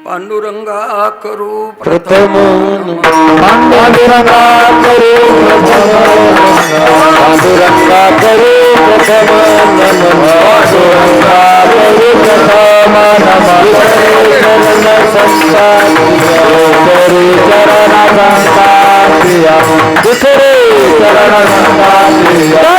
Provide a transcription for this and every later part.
पांडुरंगा करू प्रथम पांडुरंगा करू प्रथम पांडुरंगा करू प्रथम पांडुरंगा करू प्रथम शरण संतारी चरण संताप्रिया दुसरे चरण संताप्रिया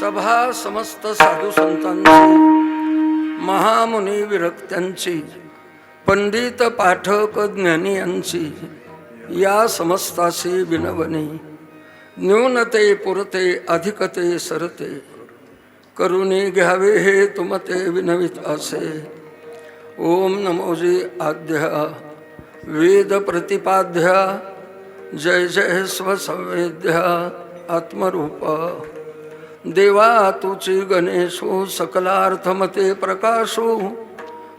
सभा समस्त साधू संतांची महामुनी विरक्त्यांची पंडित पाठक ज्ञानी यांची या समस्ताशी विनवणी न्यूनते पुरते अधिकते सरते करुणी घ्यावे हे तुमते विनवित असे. ओम नमोजी आद्य वेद प्रतिपाद्य जय जय स्वसंवेद्य आत्मरूप देवा तुची गणेशो सकलार्थमते प्रकाशो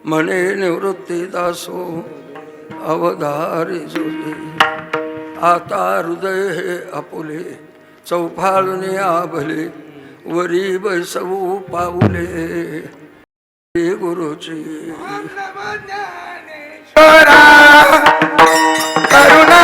म्हणे निवृत्ती दासो अवधारी जुजे. आता हृदय हे आपुले चौफाळणे आभले वरी बैसवू पाऊले गुरुची करुणा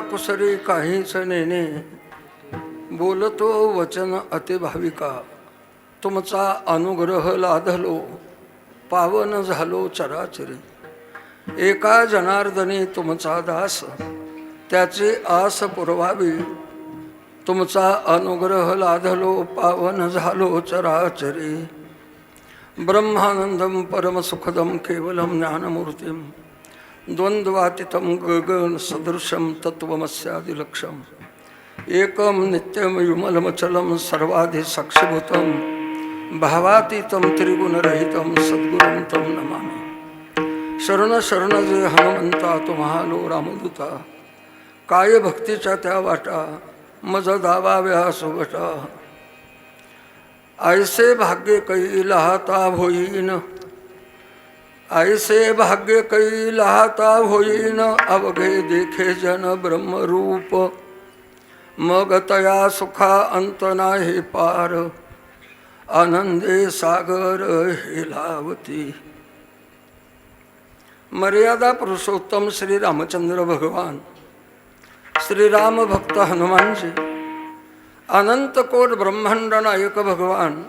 कुसरी काहीच नेने बोलतो वचन अतिभाविका तुमचा अनुग्रह लाधलो पावन झालो चराचरी. एका जनार्दनी तुमचा दास त्याची आस पुरवावी तुमचा अनुग्रह लाधलो पावन झालो चराचरी. ब्रह्मानंदम परमसुखदम केवलम ज्ञानमूर्तिम द्वंद्वातीतं गगन सदृशं तत्वमस्यादिलक्ष्यम् एकं नित्यं विमलमचलं सर्वाधि साक्षीभूतं भावातीतं त्रिगुणरहितं सद्गुरुं तं नमामि. शरण शरण जे हनुमंता तुम्हालो रामदूता काय भक्तीच्या त्या वाटा मज दावाव्या सुगटा. ऐसे भाग्य कैलाता होईन ऐसे भाग्य कैलाता होईन अवघे देखे जन ब्रह्मरूप मग तया सुखा अंत नाही पार आनंदे सागर हेलावती. मर्यादा पुरुषोत्तम श्री रामचंद्र भगवान श्रीराम भक्त हनुमानजी अनंत कोट ब्रह्मांड नायक भगवान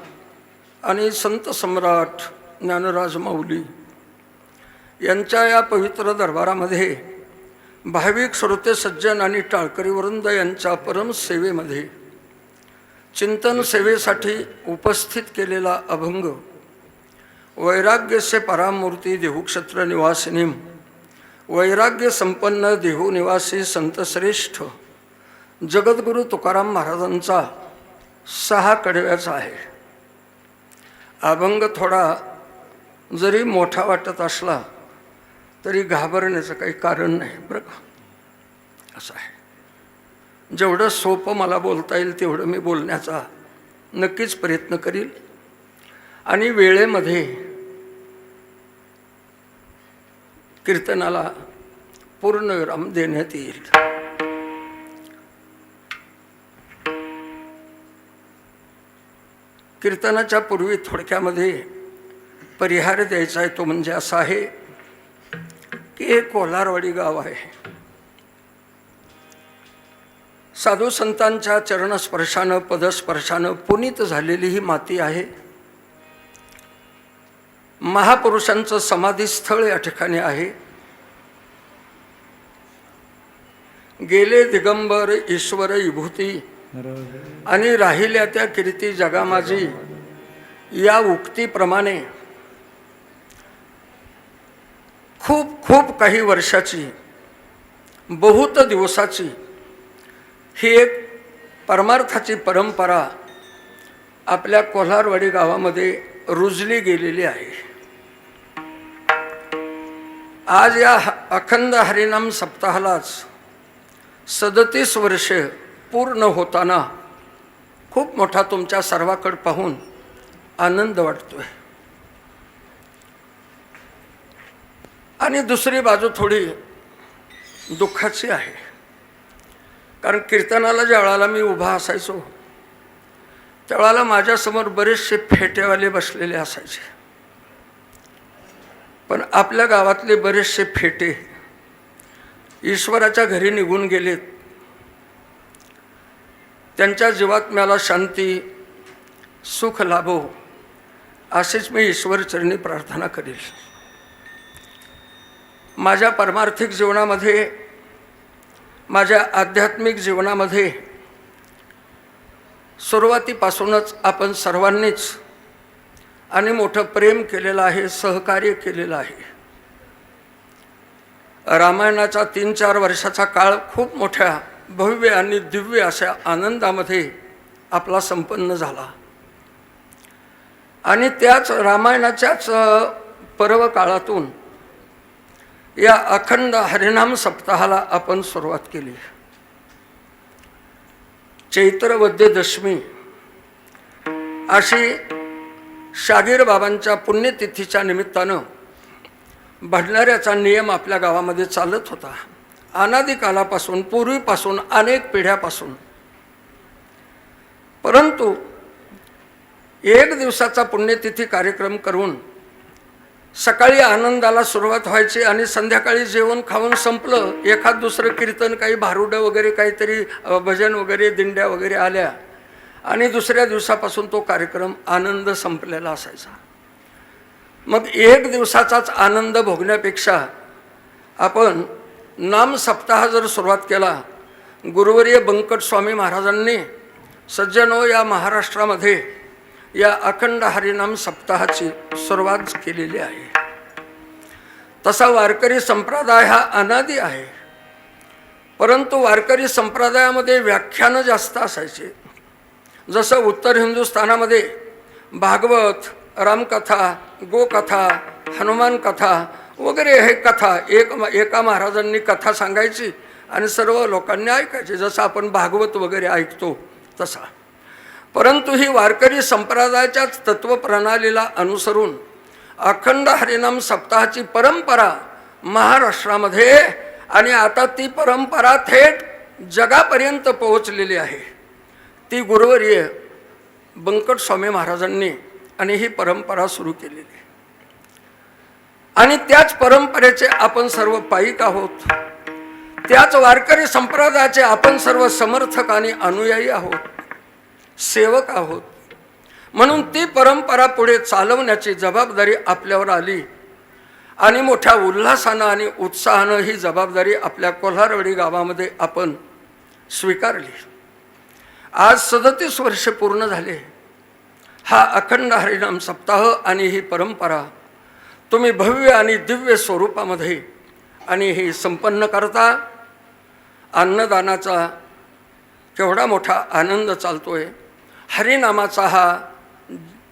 आणि संत सम्राट ज्ञानराज माऊली यांच्या या पवित्र दरबारामध्ये भाविक श्रोते सज्जन आणि टाळकरी वृंद यांच्या परम सेवेमध्ये चिंतन सेवेसाठी उपस्थित केलेला अभंग वैराग्य से परामूर्ती देहूक्षत्र निवासिनी वैराग्य संपन्न देहू निवासी संत श्रेष्ठ जगद्गुरु तुकाराम महाराजांचा 6 कडव्याचा आहे. अभंग थोडा जरी मोठा वाटत असला तरी घाबरण्याचं काही कारण नाही बरं का. असं आहे. जेवढं सोपं मला बोलता येईल तेवढं मी बोलण्याचा नक्कीच प्रयत्न करील आणि वेळेमध्ये कीर्तनाला पूर्ण विराम देण्यात येईल. कीर्तनाच्या पूर्वी थोडक्यामध्ये परिहार द्यायचा आहे. तो म्हणजे असा आहे की एक कोल्हारवाडी गाव आहे. साधू संतांच्या चरणस्पर्शानं पदस्पर्शानं पुनीत झालेली ही माती आहे. महापुरुषांचं समाधीस्थळ या ठिकाणी आहे. गेले दिगंबर ईश्वर विभूती आणि राहिल्या त्या कीर्ती जगामाजी या उक्तीप्रमाणे खूप खूप काही वर्षाची बहुत दिवसाची ही एक परमार्थाची परंपरा आपल्या कोल्हारवाडी गावामध्ये रुजली गेलेली आहे. आज या अखंड हरिनाम सप्ताहालाच 37 वर्ष पूर्ण होताना खूप मोठा तुमच्या सर्वाकडे पाहून आनंद वाटतोय. आणि दुसरी बाजू थोडी दुःखाची आहे. कारण कीर्तनाला ज्या वेळेला मी उभा असायचो त्यावेळेला माझ्यासमोर बरेचसे फेटेवाले बसलेले असायचे. पण आपल्या गावातले बरेचसे फेटे ईश्वराच्या घरी निघून गेलेत. त्यांच्या जीवात्म्याला शांती सुख लाभो अशीच मी ईश्वरचरणी प्रार्थना करेल. माझ्या परमार्थिक जीवनामध्ये, माझ्या आध्यात्मिक जीवनामध्ये सुरुवातीपासूनच आपण सर्वांनीच आणि मोठं प्रेम केलेलं आहे, सहकार्य केलेलं आहे. रामायणाचा 3-4 वर्षाचा काळ खूप मोठ्या भव्य आणि दिव्य अशा आनंदामध्ये आपला संपन्न झाला. आणि त्याच रामायणाच्याच पर्व काळातून या अखंड हरिनाम सप्ताहाला आपण सुरुवात केली. चैत्रवद्य दशमी अशी शागीर बाबांच्या पुण्यतिथीच्या निमित्तानं भंडाऱ्याचा नियम आपल्या गावामध्ये चालत होता. अनादी कालापासून, पूर्वीपासून, अनेक पिढ्यापासून. परंतु एक दिवसाचा पुण्यतिथी कार्यक्रम करून सकाळी आनंदाला सुरुवात व्हायची आणि संध्याकाळी जेवण खाऊन संपलं. एखाद दुसरं कीर्तन, काही भारुडं वगैरे, काहीतरी भजन वगैरे, दिंड्या वगैरे आल्या आणि दुसऱ्या दिवसापासून तो कार्यक्रम आनंद संपलेला असायचा. मग एक दिवसाचाच आनंद भोगण्यापेक्षा आपण नाम सप्ताह जर सुरुवात केला. गुरुवर्य बंकट स्वामी महाराजांनी सज्जनो या महाराष्ट्रामध्ये या अखंड हरिनाम सप्ताहाची सुरुवात केलेली आहे. तसा वारकरी संप्रदाय हा अनादी आहे. परंतु वारकरी संप्रदायामध्ये व्याख्यानं जास्त असायचे. जसं उत्तर हिंदुस्थानामध्ये भागवत, रामकथा, गोकथा, हनुमान कथा वगैरे हे कथा एका महाराजांनी कथा सांगायची आणि सर्व लोकांनी ऐकायचे. जसं आपण भागवत वगैरे ऐकतो तसा. परंतु ही वारकरी संप्रदायाच्याच तत्वप्रणालीला अनुसरून अखंड हरिनाम सप्ताहाची परंपरा महाराष्ट्रामध्ये आणि आता ती परंपरा थेट जगापर्यंत पोहोचलेली आहे. ती गुरुवर्य बंकट स्वामी महाराजांनी आणि ही परंपरा सुरू केलेली आहे. आणि त्याच परंपरेचे आपण सर्व पाईक आहोत. त्याच वारकरी संप्रदायाचे आपण सर्व समर्थक आणि अनुयायी आहोत, सेवक आहोत. म्हणून ती परंपरा पुढे चालवण्याची जबाबदारी आपल्यावर आली आणि मोठ्या उल्हासानं आणि उत्साहानं ही जबाबदारी आपल्या कोल्हारवाडी गावामध्ये आपण स्वीकारली. आज 37 वर्ष पूर्ण झाले. हा अखंड हरिनाम सप्ताह आणि ही परंपरा तुम्ही भव्य आणि दिव्य स्वरूपामध्ये आणि हे संपन्न करता. अन्नदानाचा केवढा मोठा आनंद चालतोय. हरिनामाचा हा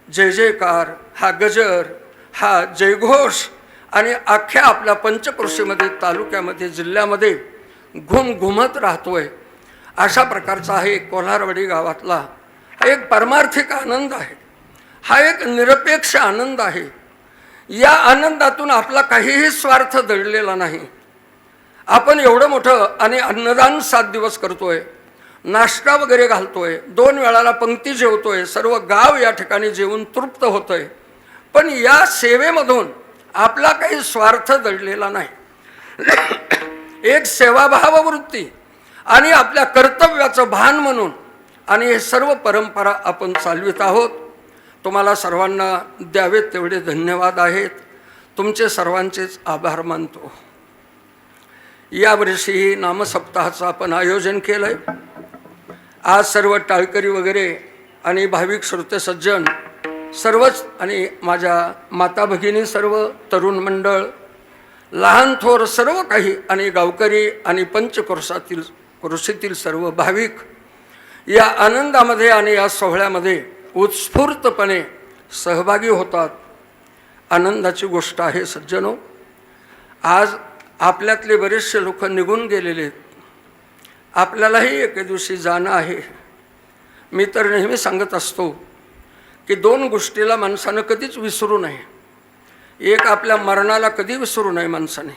जय जयकार, हा गजर, हा जयघोष आणि अख्ख्या आपल्या पंचक्रोशीमध्ये, तालुक्यामध्ये, जिल्ह्यामध्ये घुमत राहतोय. अशा प्रकारचा हा एक कोल्हारवाडी गावातला हा एक परमार्थिक आनंद आहे. हा एक निरपेक्ष आनंद आहे. या आनंदातून आपला काहीही स्वार्थ दडलेला नाही. आपण एवढं मोठं आणि अन्नदान 7 दिवस करतोय, नाश्ता वगैरे घालतोय, 2 वेळाला पंक्ती जेवतोय, सर्व गाव या ठिकाणी जेवून तृप्त होतंय. पण या सेवेमधून आपला काही स्वार्थ दडलेला नाही. एक सेवाभाव वृत्ती आणि आपल्या कर्तव्याचं भान म्हणून आणि हे सर्व परंपरा आपण चालवित आहोत. तुम्हाला सर्वांना द्यावेत तेवढे धन्यवाद आहेत. तुमचे सर्वांचेच आभार मानतो. यावर्षीही नामसप्ताहाचं आपण आयोजन केलं आहे. आज सर्व टाळकरी वगैरे आणि भाविक श्रोते सज्जन सर्वच आणि माझ्या माता भगिनी, सर्व तरुण मंडळ, लहान थोर सर्व काही आणि गावकरी आणि पंचक्रोशीतील सर्व भाविक या आनंदामध्ये आणि या सोहळ्यामध्ये उत्स्फूर्तपणे सहभागी होतात. आनंदाची गोष्ट आहे सज्जनो. आज आपल्यातले बरेचसे लोक निघून गेलेले आहेत. आपल्यालाही एके दिवशी जाणं आहे. मी तर नेहमी सांगत असतो की 2 गोष्टीला माणसानं कधीच विसरू नये. एक, आपल्या मरणाला कधी विसरू नये माणसाने.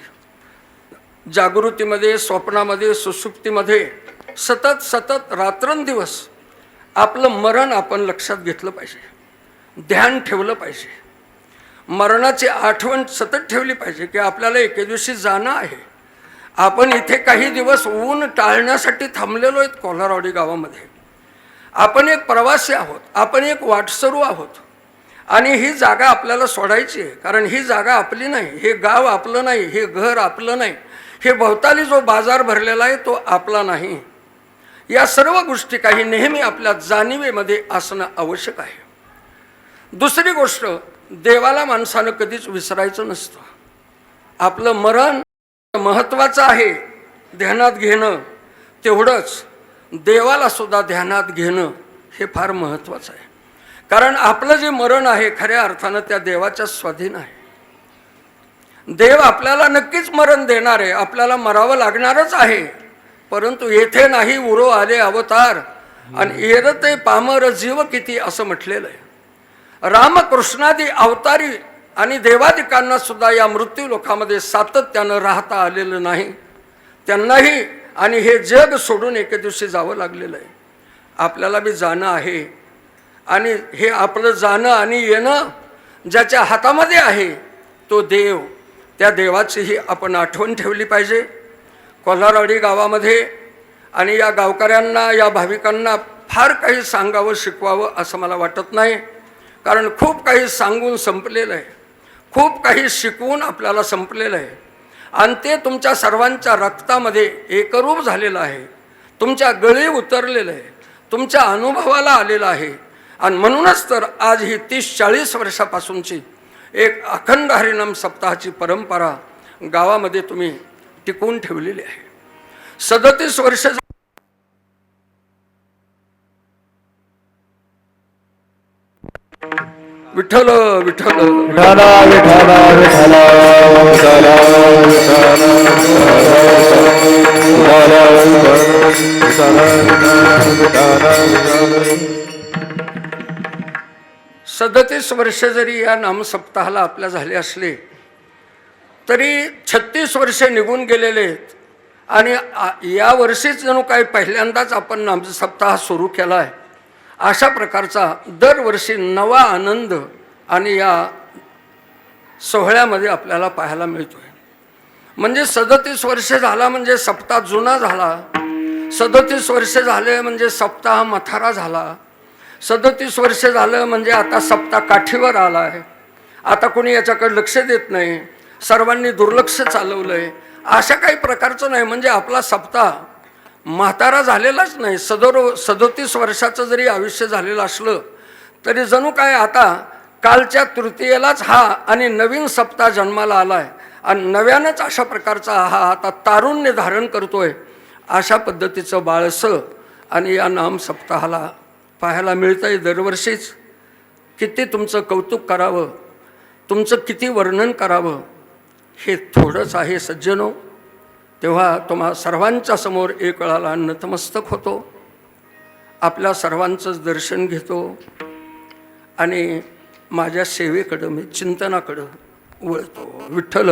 जागृतीमध्ये, स्वप्नामध्ये, सुसुप्तीमध्ये सतत रात्रंदिवस आपलं मरण आपण लक्षात घेतलं पाहिजे, ध्यान ठेवलं पाहिजे. मरणाची आठवण सतत ठेवली पाहिजे की आपल्याला एके दिवशी जाणं आहे. आपण इथे काही दिवस ऊन टाळण्यासाठी थांबलेलो आहेत कोल्हारवाडी गावामध्ये. आपण एक प्रवासी आहोत, आपण एक वाटसरू आहोत आणि ही जागा आपल्याला सोडायची आहे. कारण ही जागा आपली नाही, हे गाव आपलं नाही, हे घर आपलं नाही, हे भोवताली जो बाजार भरलेला आहे तो आपला नाही. या सर्व गोष्टी काही नेहमी आपल्या जाणीवेमध्ये असणं आवश्यक आहे. दुसरी गोष्ट, देवाला माणसानं कधीच विसरायचं नसतं. आपलं मरण महत्त्वाचं आहे ध्यानात घेणं, तेवढंच देवाला सुद्धा ध्यानात घेणं हे फार महत्त्वाचं आहे. कारण आपलं जे मरण आहे खऱ्या अर्थानं त्या देवाच्या स्वाधीन आहे. देव आपल्याला नक्कीच मरण देणार आहे, आपल्याला मरावं लागणारच आहे. परंतु येथे नाही उरो आले अवतार आणि एरते पामर जीव किती असं म्हटलेलं आहे. रामकृष्णादी अवतारी आणि देवादिकांना सुद्धा या मृत्यू लोकामध्ये सातत्यानं राहता आलेलं नाही. त्यांनाही आणि हे जग सोडून एके दिवशी जावं लागलेलं आहे. आपल्याला बी जाणं आहे आणि हे आपलं जाणं आणि येणं ज्याच्या हातामध्ये आहे तो देव. त्या देवाचीही आपण आठवण ठेवली पाहिजे. कोल्हारवाडी गावामध्ये आणि या गावकऱ्यांना, या भाविकांना फार काही सांगावं, शिकवावं असं मला वाटत नाही. कारण खूप काही सांगून संपलेलं आहे, खूप काही शिकवून आपल्याला संपलेलं आहे आणि ते तुमच्या सर्वांच्या रक्तामध्ये एकरूप झालेलं आहे, तुमच्या गळी उतरलेलं आहे, तुमच्या अनुभवाला आलेलं आहे. आणि म्हणूनच तर आज ही 30-40 वर्षापासूनची एक अखंड हरिनाम सप्ताहाची परंपरा गावामध्ये तुम्ही टिकवून ठेवलेली आहे. 37 वर्ष विठ्ठल विठ्ठल विठ्ठल विठ्ठल विठ्ठल विठ्ठल. 37 वर्ष जरी या नामसप्ताहाला आपल्या झाले असले तरी 36 वर्षे निघून गेलेले आहेत. आणि या वर्षीच जणू काही पहिल्यांदाच आपण नामसप्ताह सुरू केला आहे. अशा प्रकारचा दरवर्षी नवा आनंद आणि या सोहळ्यामध्ये आपल्याला पाहायला मिळतो आहे. म्हणजे 37 वर्ष झाला म्हणजे सप्ताह जुना झाला, 37 वर्ष झाले म्हणजे सप्ताह मथारा झाला, 37 वर्ष झालं म्हणजे आता सप्ताह काठीवर आला आहे. आता कोणी याच्याकडे लक्ष देत नाही, सर्वांनी दुर्लक्ष चालवलं आहे. अशा काही प्रकारचं नाही. म्हणजे आपला सप्ताह म्हातारा झालेलाच नाही. 37 वर्षाचं जरी आयुष्य झालेलं असलं तरी जणू काय आता कालच्या तृतीयेलाच हा आणि नवीन सप्ताह जन्माला आला आहे आणि नव्यानंच अशा प्रकारचा हा आता तारुण्य धारण करतोय. अशा पद्धतीचं बाळसं आणि या नाम सप्ताहाला पाहायला मिळतं आहे दरवर्षीच. किती तुमचं कौतुक करावं. तुमचं किती वर्णन करावं हे थोडंच आहे सज्जनो. तेव्हा तुम्हा सर्वांच्या समोर एक वेळाला नतमस्तक होतो, आपल्या सर्वांचंच दर्शन घेतो आणि माझ्या सेवेकडं मी चिंतनाकडं वळतो. विठ्ठल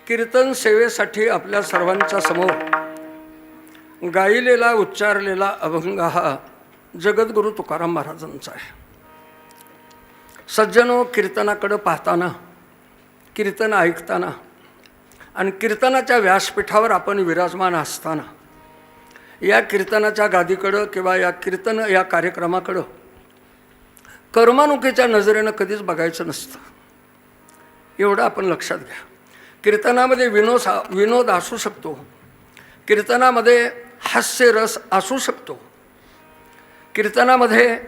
कीर्तन सेवेसाठी आपल्या सर्वांच्या समोर गायलेला उच्चारलेला अभंग हा जगद्गुरु तुकाराम महाराजांचा आहे. सज्जनो, कीर्तनाकडं पाहताना, कीर्तन ऐकताना आणि कीर्तनाच्या व्यासपीठावर आपण विराजमान असताना या कीर्तनाच्या गादीकडं किंवा या कार्यक्रमाकडं कर्मानुकीच्या नजरेनं कधीच बघायचं नसतं. एवढं आपण लक्षात घ्या. कीर्तनामध्ये विनोद असू शकतो, कीर्तनामध्ये हास्यरस असू शकतो, कीर्तनामध्ये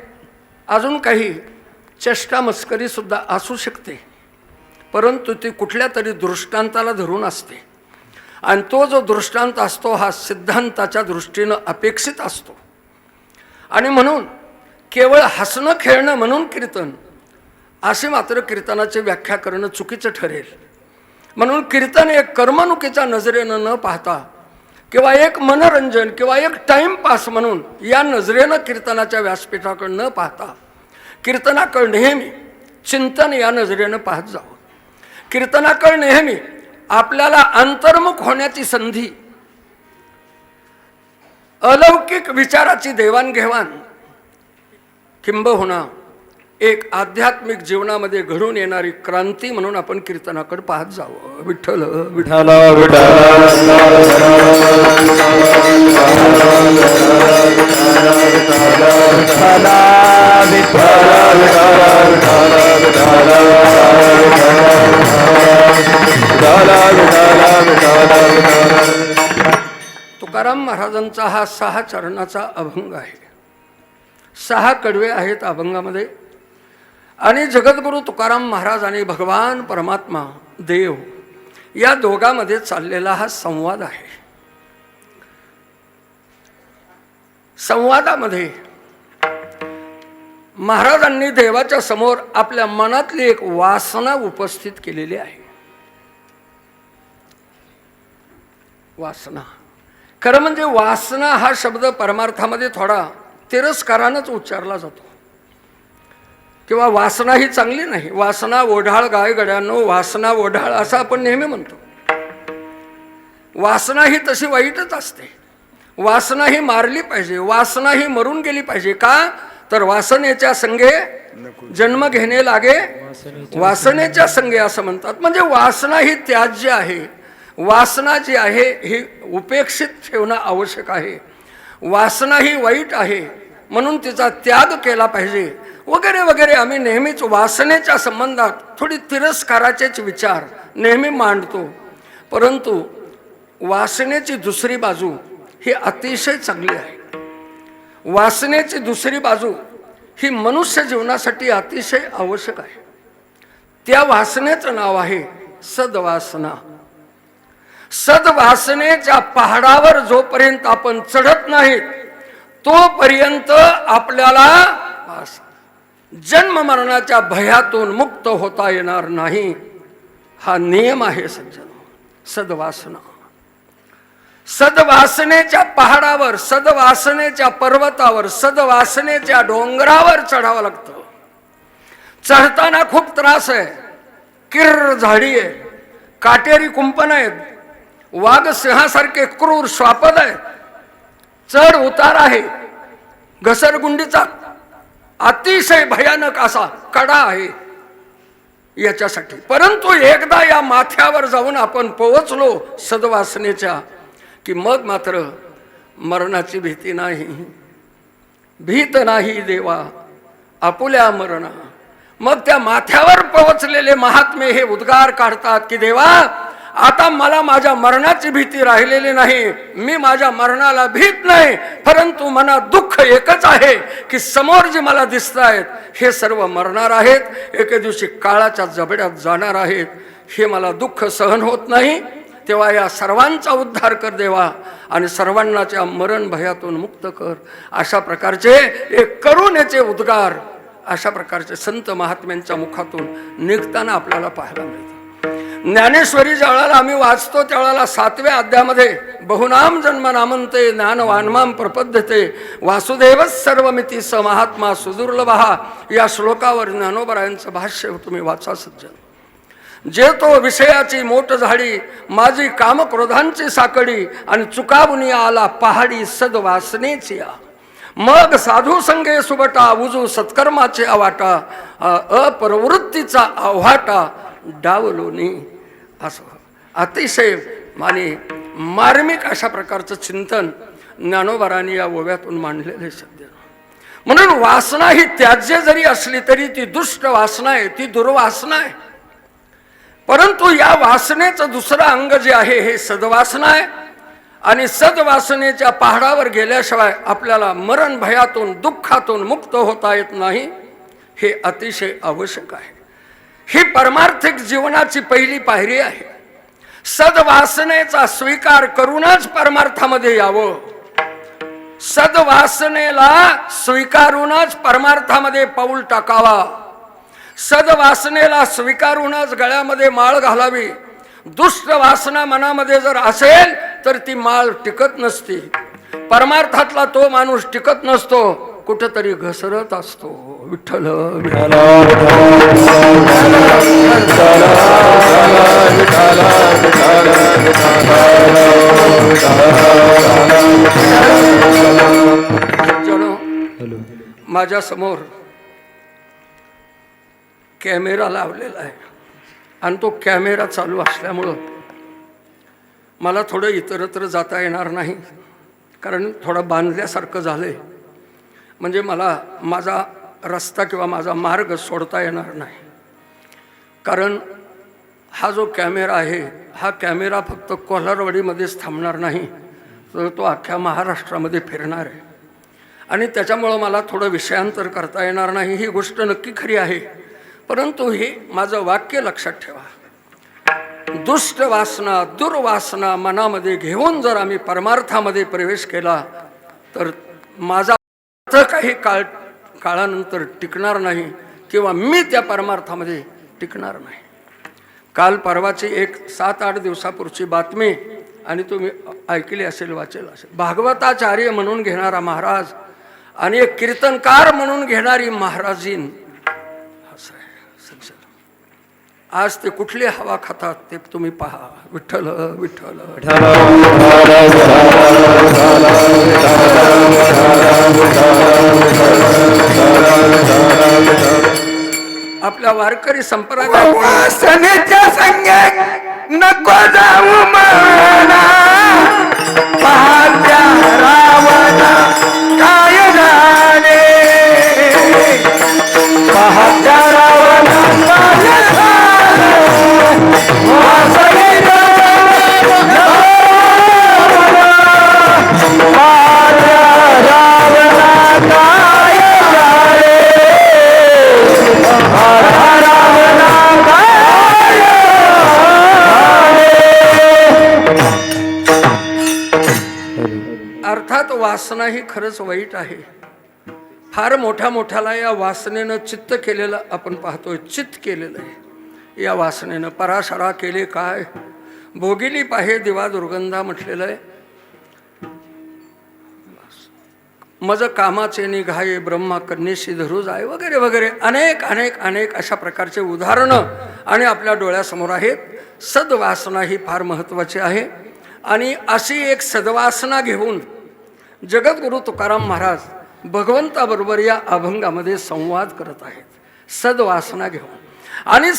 अजून काही चेष्टा मस्करीसुद्धा असू शकते, परंतु ती कुठल्या तरी दृष्टांताला धरून असते आणि तो जो दृष्टांत असतो हा सिद्धांताच्या दृष्टीनं अपेक्षित असतो. आणि म्हणून केवळ हसणं खेळणं म्हणून कीर्तन असे मात्र कीर्तनाची व्याख्या करणं चुकीचं ठरेल. म्हणून कीर्तन एक कर्मणुकीच्या नजरेनं न पाहता किंवा एक मनोरंजन किंवा एक टाईमपास म्हणून या नजरेनं कीर्तनाच्या व्यासपीठाकडे न पाहता कीर्तनाकडे नेहमी चिंतन या नजरेनं पाहत जावं. कीर्तनाकडे नेहमी आपल्याला अंतर्मुख होण्याची संधी, अलौकिक विचाराची देवाणघेवाण, किंबहुना एक आध्यात्मिक जीवनामध्ये घडून येणारी क्रांती म्हणून आपण कीर्तनाकडे पाहत जावं. विठ्ठल विठ्ठल तुकाराम महाराजांचा हा 6 चरणाचा अभंग आहे. 6 कडवे आहेत अभंगामध्ये आणि जगद्गुरु तुकाराम महाराज आणि भगवान परमात्मा देव या दोघांमध्ये चाललेला हा संवाद आहे. संवादामध्ये महाराजांनी देवाच्या समोर आपल्या मनातली एक वासना उपस्थित केलेली आहे. वासना, खरं म्हणजे वासना हा शब्द परमार्थामध्ये थोडा तिरस्कारानंच उच्चारला जातो किंवा वासना ही चांगली नाही. वासना ओढाळ गाय गड्यांनो, वासना ओढाळ असं आपण नेहमी म्हणतो. वासना ही तशी वाईटच असते. वासना ही मारली पाहिजे, वासना ही मरून गेली पाहिजे. का तर वासनेच्या संगे जन्म घेणे लागे, वासनेच्या संगे असं म्हणतात. म्हणजे वासना ही त्याज्य आहे. वासना जी आहे ही उपेक्षित ठेवणं आवश्यक आहे. वासना ही वाईट आहे म्हणून तिचा त्याग केला पाहिजे वगैरे वगैरे. आम्ही नेहमीच वासनेच्या संबंधात थोडी तिरस्काराचेच विचार नेहमी मांडतो, परंतु वासनेची दुसरी बाजू ही अतिशय चांगली आहे. वासनेची दुसरी बाजू ही मनुष्य जीवनासाठी अतिशय आवश्यक आहे. त्या वासनेचं नाव आहे सद्वासना. सद्वासनेच्या पहाडावर जोपर्यंत आपण चढत नाही तोपर्यंत आपल्याला जन्म मरणाच्या भयातून मुक्त होता येणार नाही. हा नियम आहे सज्जन. सद्वासना, सद्वासनेच्या पहाडावर, सद्वासनेच्या पर्वतावर, सद्वासनेच्या डोंगरावर चढावं लागतं. चढताना खूप त्रास आहे. किर्र झाडी आहे, काटेरी कुंपण आहेत, वाघ सिंहासारखे क्रूर श्वापद आहेत, चढ उतार आहे, घसरगुंडीचा अतिशय भयानक असा कडा आहे याच्यासाठी. परंतु एकदा या माथ्यावर जाऊन आपण पोहोचलो सद्वासनेच्या की मग मात्र मरणाची भीती नाही. भीत नाही देवा आपुल्या मरणा. मग त्या माथ्यावर पोहोचलेले महात्मे हे उद्गार काढतात की देवा आता मला माझ्या मरणाची भीती राहिलेली नाही, मी माझ्या मरणाला भीत नाही, परंतु मनात दुःख एकच आहे की समोर जे मला दिसत आहेत हे सर्व मरणार आहेत, एके दिवशी काळाच्या जबड्यात जाणार आहेत, हे मला दुःख सहन होत नाही. तेव्हा या सर्वांचा उद्धार कर देवा आणि सर्वांनाच्या मरण भयातून मुक्त कर. अशा प्रकारचे एक करुणेचे उद्गार अशा प्रकारचे संत महात्म्यांच्या मुखातून निघताना आपल्याला पाहायला मिळतात. ज्ञानेश्वरी ज्यावेळेला आम्ही वाचतो त्यावेळेला 7व्या अध्यायामध्ये बहुनाम जन्म नामंते ज्ञान वान्माम प्रपद्यते वासुदेवच सर्वमिती स महात्मा सुदुर्लभा या श्लोकावर ज्ञानोबरायांचं भाष्य तुम्ही वाचा सज्जन. जे तो विषयाची मोठ झाडी माझी कामक्रोधांची साकडी आणि चुकावणी आला पहाडी सद्वासनेची आ. मग साधू संगे सुबटा उजू सत्कर्माचे अवाटा अप्रवृत्तीचा आव्हाटा डावलोनी. असं अतिशय आणि मार्मिक अशा प्रकारचं चिंतन ज्ञानोबारांनी या ओव्यातून मांडलेले शब्द. म्हणून वासना ही त्याज्य जरी असली तरी ती दुष्ट वासना आहे, ती दुर्वासना आहे. परंतु या वासनेचं दुसरं अंग जे आहे हे सद्वासना आहे आणि सद्वासनेच्या पहाडावर गेल्याशिवाय आपल्याला मरण भयातून दुःखातून मुक्त होता येत नाही. हे अतिशय आवश्यक आहे. ही परमार्थिक जीवनाची पहिली पायरी आहे. सद्वासनेचा स्वीकार करूनच परमार्थामध्ये यावं. सद्वासनेला स्वीकारूनच परमार्थामध्ये पाऊल टाकावा. सद्वासनेला स्वीकारूनच गळ्यामध्ये माळ घालावी. दुष्ट वासना मनामध्ये जर असेल तर ती माळ टिकत नसते. परमार्थातला तो माणूस टिकत नसतो, कुठेतरी घसरत असतो. विठ्ठल माझ्या समोर कॅमेरा लावलेला आहे आणि तो कॅमेरा चालू असल्यामुळं मला थोडं इतरत्र जाता येणार नाही, कारण थोडं बांधल्यासारखं झालंय. म्हणजे मला माझा रस्ता किंवा माझा मार्ग सोडता येणार नाही. कारण हा जो कॅमेरा आहे हा कॅमेरा फक्त कोल्हारवाडीमध्येच थांबणार नाही, तर तो अख्ख्या महाराष्ट्रामध्ये फिरणार आहे. आणि त्याच्यामुळं मला थोडं विषयांतर करता येणार नाही. ही गोष्ट नक्की खरी आहे. परंतु हे माझं वाक्य लक्षात ठेवा. दुष्ट वासना दुर्वासना मनामध्ये घेऊन जर आम्ही परमार्थामध्ये प्रवेश केला तर माझा अर्थ काही काळानंतर टिकणार नाही किंवा मी त्या परमार्थामध्ये टिकणार नाही. काल परवाची एक 7-8 दिवसापूर्वीची बातमी आणि तुम्ही ऐकली असेल, वाचेल असेल. भागवताचार्य म्हणून घेणारा महाराज आणि एक कीर्तनकार म्हणून घेणारी महाराजीन. आज ते कुठली हवा खातात ते तुम्ही पहा. विठ्ठल विठ्ठल आपल्या वारकरी संप्रदाय वासनेच्या संगे नको जाऊ म्हणा, पाहत्या रावणा काय झाले, पाहत्या रावणा काय झाले, वासनेच्या पाहत्या रावणा काय झाले, अर्थात वासना ही खरंच वाईट आहे. फार मोठ्या मोठ्याला या वासनेनं चित्त केलेलं आपण पाहतोय. चित्त केलेलं आहे या वासनेनं. पराशरा केले काय भोगिली पाहे दिवा दुर्गंधा म्हटलेलं आहे. मज कामाचे निघाये ब्रह्मा कन्येशी धरू जाय वगैरे वगैरे अनेक अनेक अनेक अशा प्रकारचे उदाहरणं आणि आपल्या डोळ्यासमोर आहेत. सद्वासना ही फार महत्त्वाची आहे. आणि अशी एक सद्वासना घेऊन जगद्गुरु तुकाराम महाराज भगवंताबरोबर या अभंगामध्ये संवाद करत आहेत. सद्वासना घेऊन आणि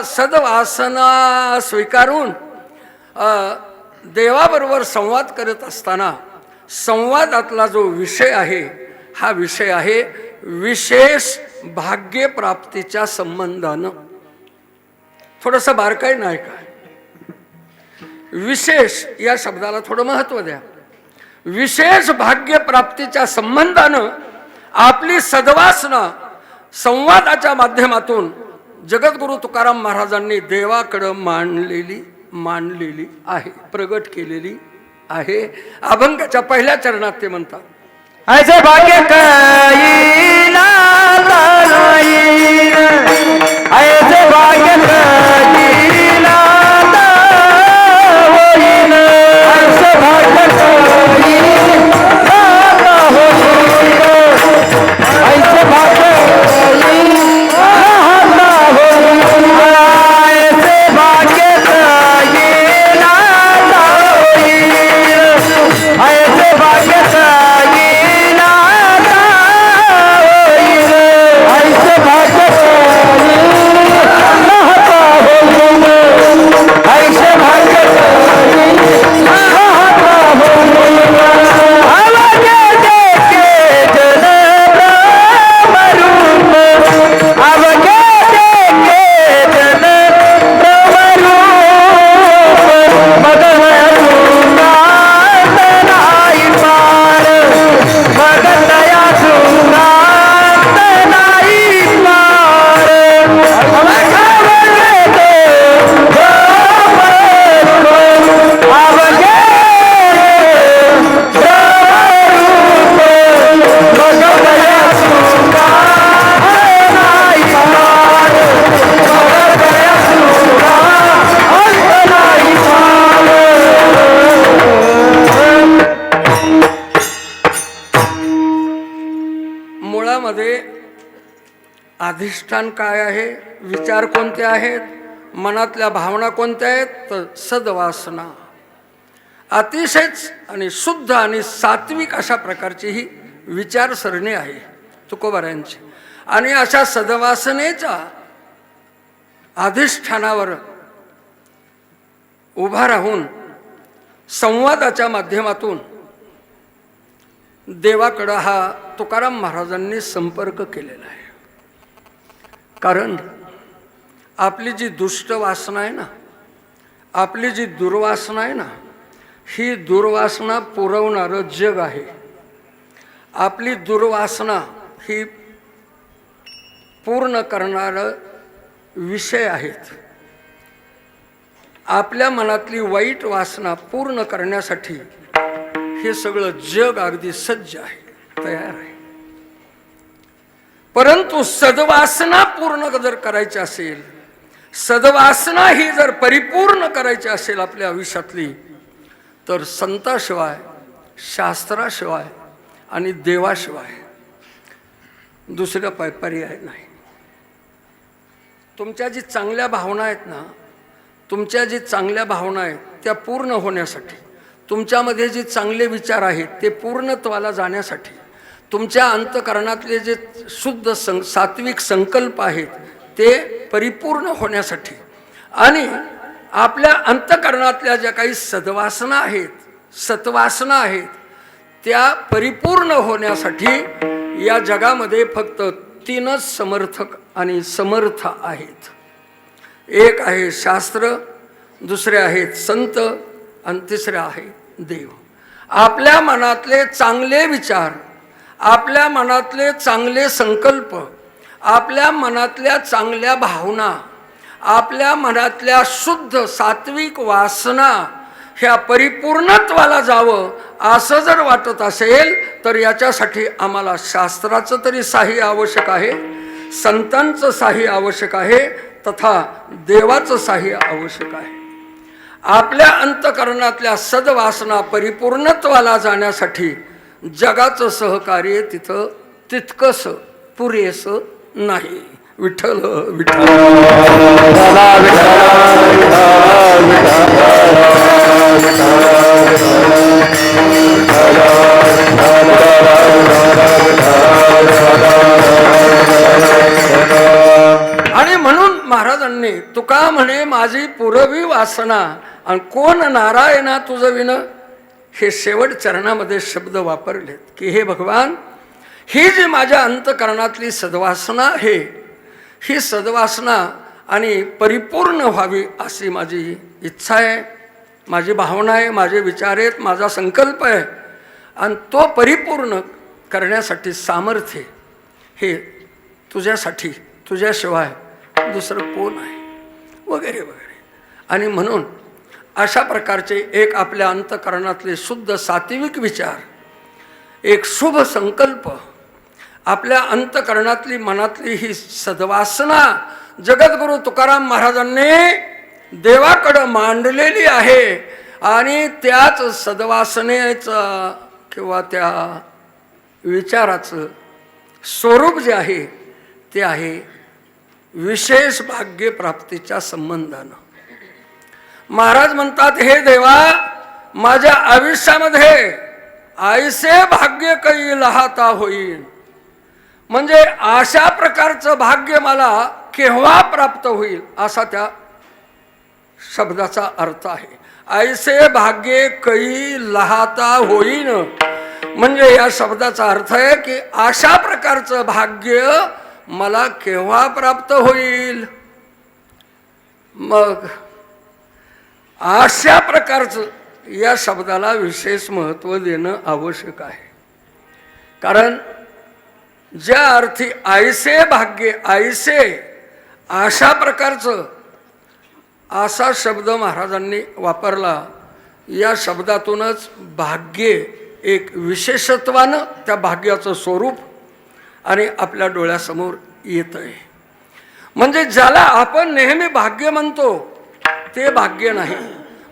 सद्वासना स्वीकारून देवाबरोबर संवाद करत असताना संवादातला जो विषय आहे हा विषय आहे विशेष भाग्यप्राप्तीच्या संबंधानं. थोडंसं बारकाई नाही काय, विशेष या शब्दाला थोडं महत्त्व द्या. विशेष भाग्यप्राप्तीच्या संबंधानं आपली सद्वासना संवादाच्या माध्यमातून जगद्गुरु तुकाराम महाराजांनी देवाकडं मांडलेली आहे, प्रगट केलेली आहे. अभंगाच्या पहिल्या चरणात ते म्हणतात, ऐसे भाग्य कईला दानोईन, ऐसे भाग्य कईला दानोईन, ऐसे भाग्य कईला दानोईन, ऐसे भाग्य कईला दानोईन, ऐसे भाग्य कईला दानोईन, ऐसे भाग्य अधिष्ठान काय आहे, विचार कोणते आहेत, मनातल्या भावना कोणत्या आहेत, तर सद्वासना. अतिशयच आणि शुद्ध आणि सात्विक अशा प्रकारची ही विचारसरणी आहे तुकोबारायांची. आणि अशा सद्वासनेच्या अधिष्ठानावर उभा राहून संवादाच्या माध्यमातून देवाकडं हा तुकाराम महाराजांनी संपर्क केलेला आहे. कारण आपली जी दुष्ट वासना आहे ना, आपली जी दुर्वासना आहे ना, ही दुर्वासना पुरवणारं जग आहे. आपली दुर्वासना ही पूर्ण करणारं विषय आहेत. आपल्या मनातली वाईट वासना पूर्ण करण्यासाठी हे सगळं जग अगदी सज्ज आहे, तयार आहे. परंतु सद्वासना पूर्ण जर करायची असेल, सद्वासना ही जर परिपूर्ण करायची असेल आपल्या आयुष्यातली, तर संताशिवाय, शास्त्राशिवाय आणि देवाशिवाय दुसरा पर्याय नाही. तुमच्या जी चांगल्या भावना आहेत ना, तुमच्या जी चांगल्या भावना आहेत त्या पूर्ण होण्यासाठी, तुमच्यामध्ये जे चांगले विचार आहेत ते पूर्णत्वाला जाण्यासाठी, तुमच्या अंतःकरणातले जे शुद्ध सात्विक संकल्प आहेत ते परिपूर्ण होण्यासाठी, आणि आपल्या अंतःकरणातल्या ज्या काही सद्वासना आहेत, सत्वासना आहेत, त्या परिपूर्ण होण्यासाठी या जगामध्ये फक्त तीनच समर्थक आणि समर्थ आहेत. एक आहे शास्त्र, दुसरे आहेत संत आणि तिसरे आहे देव. आपल्या मनातले चांगले विचार, आपल्या मनातले चांगले संकल्प, आपल्या मनातल्या चांगल्या भावना, आपल्या मनातल्या शुद्ध सात्विक वासना ह्या परिपूर्णत्वाला जावं असं जर वाटत असेल तर याच्यासाठी आम्हाला शास्त्राचं तरी साह्य आवश्यक आहे, संतांचं साह्य आवश्यक आहे, तथा देवाचं साह्य आवश्यक आहे. आपल्या अंतःकरणातल्या सद्वासना परिपूर्णत्वाला जाण्यासाठी जगाचं सहकार्य तिथं तितकंच पुरेसं नाही. विठ्ठल विठ्ठल. आणि म्हणून महाराजांनी तुका म्हणे माझी पुरवी वासना आणि कोण नारायणा तुझं विन, हे शेवट चरणामध्ये शब्द वापरलेत की हे भगवान, ही जी माझ्या अंतकरणातली सद्वासना आहे, ही सद्वासना आणि परिपूर्ण व्हावी अशी माझी इच्छा आहे, माझी भावना आहे, माझे विचार आहेत, माझा संकल्प आहे. आणि तो परिपूर्ण करण्यासाठी सामर्थ्य हे तुझ्यासाठी, तुझ्याशिवाय दुसरं कोण आहे, वगैरे वगैरे. आणि म्हणून अशा प्रकारचे एक आपल्या अंतकरणातले शुद्ध सात्विक विचार, एक शुभ संकल्प, आपल्या अंतकरणातली मनातली ही सद्वासना जगद्गुरु तुकाराम महाराजांनी देवाकडं मांडलेली आहे. आणि त्याच सद्वासनेचं किंवा त्या विचाराचं स्वरूप जे आहे ते आहे विशेष भाग्य प्राप्तीच्या संबंधानं. महाराज म्हणतात, हे देवा, माझ्या आयुष्यामध्ये ऐसे भाग्य काही लहाता होईल. म्हणजे अशा प्रकारचं भाग्य मला केव्हा प्राप्त होईल असा त्या शब्दाचा अर्थ आहे. ऐसे भाग्य काही लहाता होईन म्हणजे या शब्दाचा अर्थ आहे की अशा प्रकारचं भाग्य मला केव्हा प्राप्त होईल. मग अशा प्रकारचं या शब्दाला विशेष महत्त्व देणं आवश्यक आहे. कारण ज्या अर्थी ऐसे भाग्य, ऐसे अशा प्रकारचं असा शब्द महाराजांनी वापरला, या शब्दातूनच भाग्य एक विशेषत्वानं त्या भाग्याचं स्वरूप आणि आपल्या डोळ्यासमोर येत आहे. म्हणजे ज्याला आपण नेहमी भाग्य म्हणतो ते भाग्य नाही.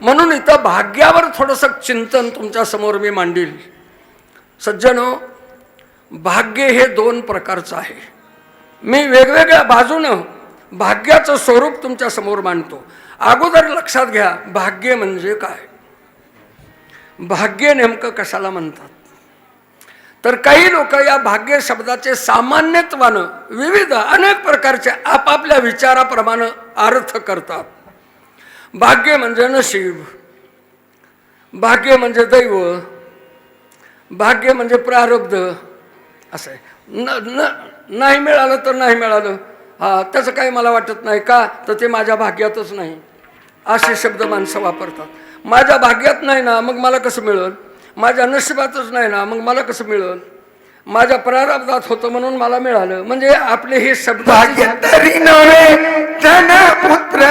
म्हणून इथं भाग्यावर थोडंसं चिंतन तुमच्या समोर मी मांडील. सज्जनो, भाग्य हे दोन प्रकारचं आहे. मी वेगवेगळ्या बाजूनं भाग्याचं स्वरूप तुमच्या समोर मांडतो. अगोदर लक्षात घ्या, भाग्य म्हणजे काय, भाग्य नेमकं कशाला म्हणतात. तर काही लोक या भाग्य शब्दाचे सामान्यत्वानं विविध अनेक प्रकारचे आपापल्या विचाराप्रमाणे अर्थ करतात. भाग्य म्हणजे नशीब, भाग्य म्हणजे दैव, भाग्य म्हणजे प्रारब्ध असं आहे. नाही मिळालं तर नाही मिळालं, त्याचं काही मला वाटत नाही का, तर ते माझ्या भाग्यातच नाही, असे शब्द माणसं वापरतात. माझ्या भाग्यात नाही ना, मग मला कसं मिळेल. माझ्या नशिबातच नाही ना, मग मला कसं मिळेल. माझ्या प्रारब्धात होतं म्हणून मला मिळालं. म्हणजे आपले हे शब्द भाग्य तरी नव्हे जन पुत्र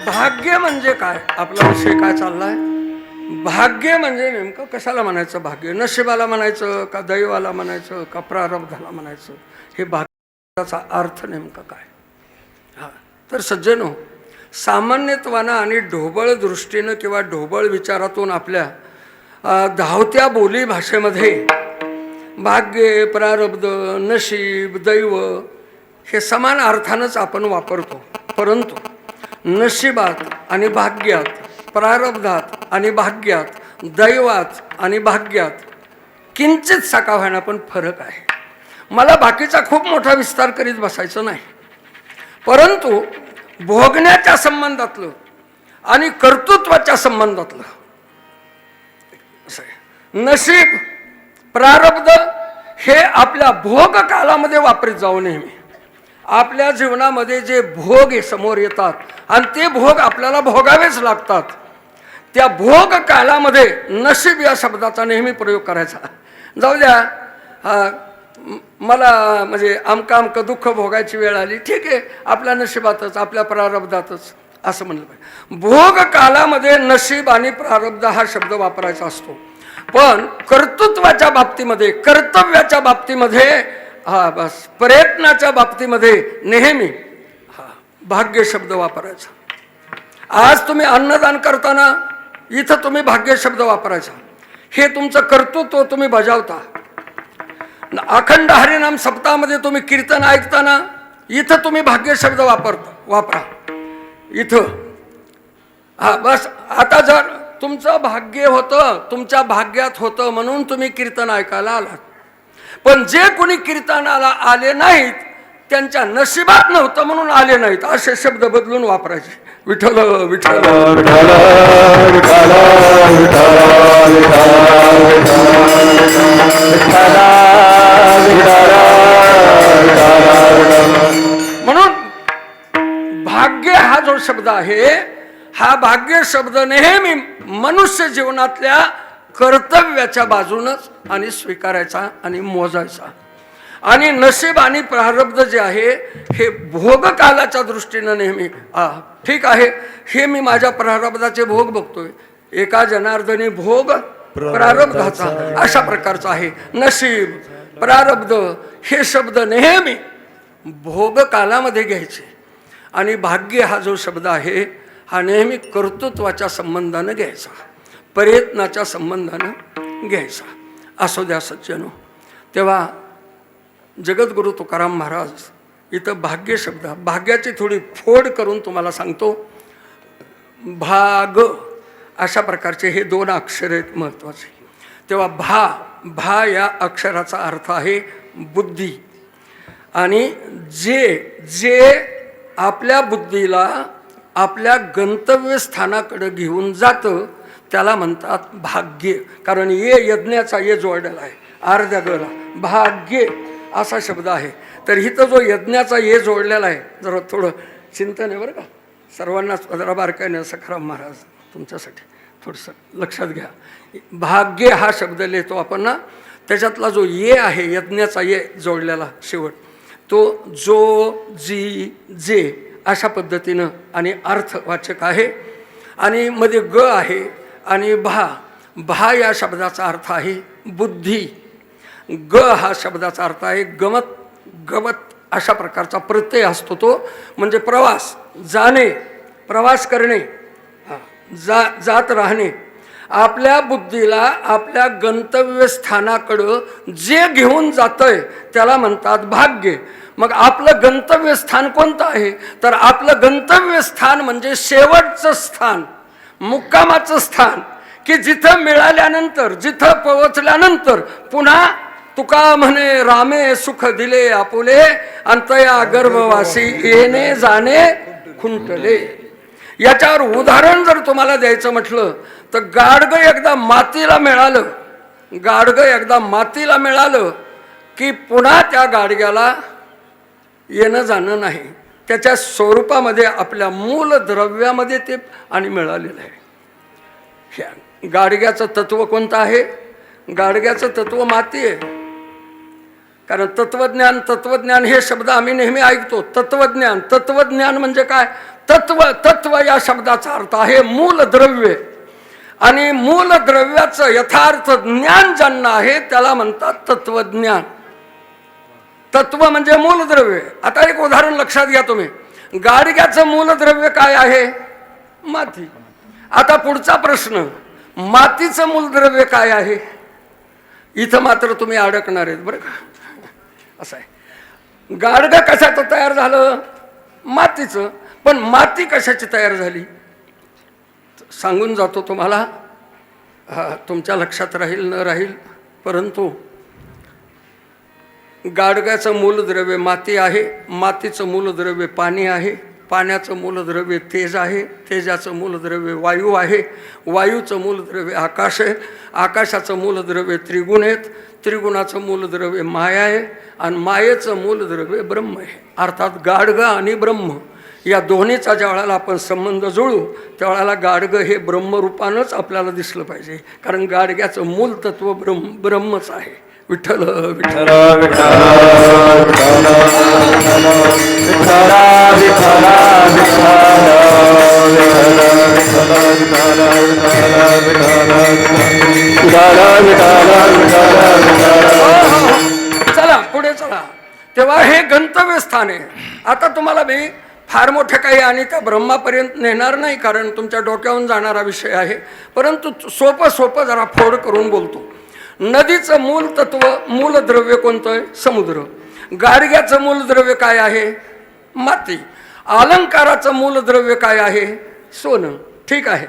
भाग्य म्हणजे काय, आपला विषय काय चाललाय. भाग्य म्हणजे नेमकं कशाला म्हणायचं. भाग्य नशिबाला म्हणायचं का, दैवाला म्हणायचं का, प्रारब्धाला म्हणायचं. हे भाग्याचा अर्थ नेमका काय. तर सज्जनो, सामान्यत्वानं आणि ढोबळ दृष्टीनं किंवा ढोबळ विचारातून आपल्या धावत्या बोली भाषेमध्ये भाग्य, प्रारब्ध, नशीब, दैव हे समान अर्थानंच आपण वापरतो. परंतु नशिबात आणि भाग्यात, प्रारब्धात आणि भाग्यात, दैवात आणि भाग्यात किंचित साका व्हायना पण फरक आहे. मला बाकीचा खूप मोठा विस्तार करीत बसायचं नाही, परंतु भोगण्याच्या संबंधातलं आणि कर्तृत्वाच्या संबंधातलं असं आहे. नशीब, प्रारब्ध हे आपल्या भोग कालामध्ये वापरीत जाऊ नेहमी. आपल्या जीवनामध्ये जे भोग समोर येतात आणि ते भोग आपल्याला भोगावेच लागतात, त्या भोग कालामध्ये नशीब या शब्दाचा नेहमी प्रयोग करायचा. जाऊ द्या, मला म्हणजे अमकं दुःख भोगायची वेळ आली, ठीक आहे, आपल्या नशिबातच, आपल्या प्रारब्धातच असं म्हणलं पाहिजे. भोग कालामध्ये नशीब आणि प्रारब्ध हा शब्द वापरायचा असतो. पण कर्तृत्वाच्या बाबतीमध्ये, कर्तव्याच्या बाबतीमध्ये, बस प्रयत्नाच्या बाबतीमध्ये नेहमी भाग्य शब्द वापरायचा. आज तुम्ही अन्नदान करताना इथं तुम्ही भाग्य शब्द वापरायचा. हे तुमचं कर्तृत्व तुम्ही बजावता. अखंड हरिनाम सप्ताहामध्ये तुम्ही कीर्तन ऐकताना इथं तुम्ही भाग्य शब्द वापरा इथं. हा बस. आता जर तुमचं भाग्य होतं, तुमच्या भाग्यात होतं म्हणून तुम्ही कीर्तन ऐकायला आलात, पण जे कोणी कीर्तनाला आले नाहीत त्यांच्या नशिबात नव्हतं म्हणून आले नाहीत असे शब्द बदलून वापरायचे. विठ्ठल विठ्ठल म्हणून भाग्य हा जो शब्द आहे, हा भाग्य शब्द नेहमी मनुष्य जीवनातल्या कर्तव्याच्या बाजूनच आणि स्वीकारायचा आणि मोजायचा. आणि नशीब आणि प्रारब्ध जे आहे हे भोगकालाच्या दृष्टीनं नेहमी ठीक आहे, हे मी माझ्या प्रारब्धाचे भोग बघतोय, एका जनार्दनी भोग प्रारब्धाचा, अशा प्रकारचा आहे. नशीब प्रारब्ध हे शब्द नेहमी भोगकालामध्ये घ्यायचे. आणि भाग्य हा जो शब्द आहे हा नेहमी कर्तृत्वाच्या संबंधानं घ्यायचा, प्रयत्नाच्या संबंधानं घ्यायचा. असो द्या सज्जनो. तेव्हा जगद्गुरु तुकाराम महाराज इथं भाग्य शब्द, भाग्याची थोडी फोड करून तुम्हाला सांगतो. भाग अशा प्रकारचे हे दोन अक्षर आहेत महत्त्वाचे. तेव्हा भा या अक्षराचा अर्थ आहे बुद्धी. आणि जे आपल्या बुद्धीला आपल्या गंतव्यस्थानाकडे घेऊन जातं त्याला म्हणतात भाग्य. कारण यज्ञाचा जोडलेला आहे अर्ध्या गला, भाग्य असा शब्द आहे. तर इथं जो यज्ञाचा जोडलेला आहे, जरा थोडं चिंतन आहे बरं का सर्वांनाच, जरा बारकाईने सखाराम महाराज तुमच्यासाठी थोडंसं लक्षात घ्या. भाग्य हा शब्द लिहितो आपण ना, त्याच्यातला जो आहे यज्ञाचा जोडलेला शेवट, तो जो जी जे अशा पद्धतीनं आणि अर्थवाचक आहे. आणि मध्ये ग आहे आणि भा या शब्दाचा अर्थ आहे बुद्धी. ग हा शब्दाचा अर्थ आहे गवत अशा प्रकारचा प्रत्यय असतो तो, म्हणजे प्रवास, जाणे, प्रवास करणे, जात राहणे. आपल्या बुद्धीला आपल्या गंतव्यस्थानाकडं जे घेऊन जातंय त्याला म्हणतात भाग्य. मग आपलं गंतव्यस्थान कोणतं आहे, तर आपलं गंतव्यस्थान म्हणजे शेवटचं स्थान, मुक्कामाचं स्थान, की जिथं मिळाल्यानंतर, जिथं पोहोचल्यानंतर पुन्हा तुका म्हणे रामे सुख दिले आपुले, अंतया गर्भवासी येणे जाणे खुंटले. याच्यावर उदाहरण जर तुम्हाला द्यायचं म्हटलं तर गाडगं एकदा मातीला मिळालं की पुन्हा त्या गाडग्याला येणं जाणं नाही. त्याच्या स्वरूपामध्ये आपल्या मूल द्रव्यामध्ये ते आणि मिळालेलं आहे. गाडग्याचं तत्व कोणतं आहे? गाडग्याचं तत्व माती आहे. कारण तत्वज्ञान हे शब्द आम्ही नेहमी ऐकतो. तत्वज्ञान म्हणजे काय? तत्व या शब्दाचा अर्थ आहे मूल द्रव्य. आणि मूल द्रव्याचं यथार्थ ज्ञान ज्यांना आहे त्याला म्हणतात तत्वज्ञान. तत्व म्हणजे मूलद्रव्य. आता एक उदाहरण लक्षात घ्या तुम्ही. गाडग्याचं मूलद्रव्य काय आहे? माती. आता पुढचा प्रश्न, मातीचं मूलद्रव्य काय आहे? इथं मात्र तुम्ही अडकणार आहेत बरं का. असं आहे, गाडगं कशाचं तयार झालं? मातीचं. पण माती कशाची तयार झाली सांगून जातो तुम्हाला, तुमच्या लक्षात राहील न राहील, परंतु गाडग्याचं मूलद्रव्य माती आहे, मातीचं मूलद्रव्य पाणी आहे, पाण्याचं मूलद्रव्य तेज आहे, तेजाचं मूलद्रव्य वायू आहे, वायूचं मूलद्रव्य आकाश आहे, आकाशाचं मूलद्रव्य त्रिगुण आहेत, त्रिगुणाचं मूलद्रव्य माया आहे, आणि मायेचं मूलद्रव्य ब्रह्म आहे. अर्थात गाडगं आणि ब्रह्म या दोन्हीचा ज्या वेळेला आपण संबंध जुळू त्यावेळेला गाडगं हे ब्रह्मरूपानंच आपल्याला दिसलं पाहिजे. कारण गाडग्याचं मूल तत्व ब्रह्मच आहे. विठ्ठल विठ्ठल चला पुढे चला. तेव्हा हे गंतव्य स्थान आहे. आता तुम्हाला मी फार मोठं काही आणि त्या ब्रह्मापर्यंत नेणार नाही, कारण तुमच्या डोक्यावरून जाणारा विषय आहे, परंतु सोपं जरा फोड करून बोलतो. नदीचं मूल तत्व, मूलद्रव्य कोणतं आहे? समुद्र. गाडग्याचं मूलद्रव्य काय आहे? माती. अलंकाराचं मूलद्रव्य काय आहे? सोनं. ठीक आहे,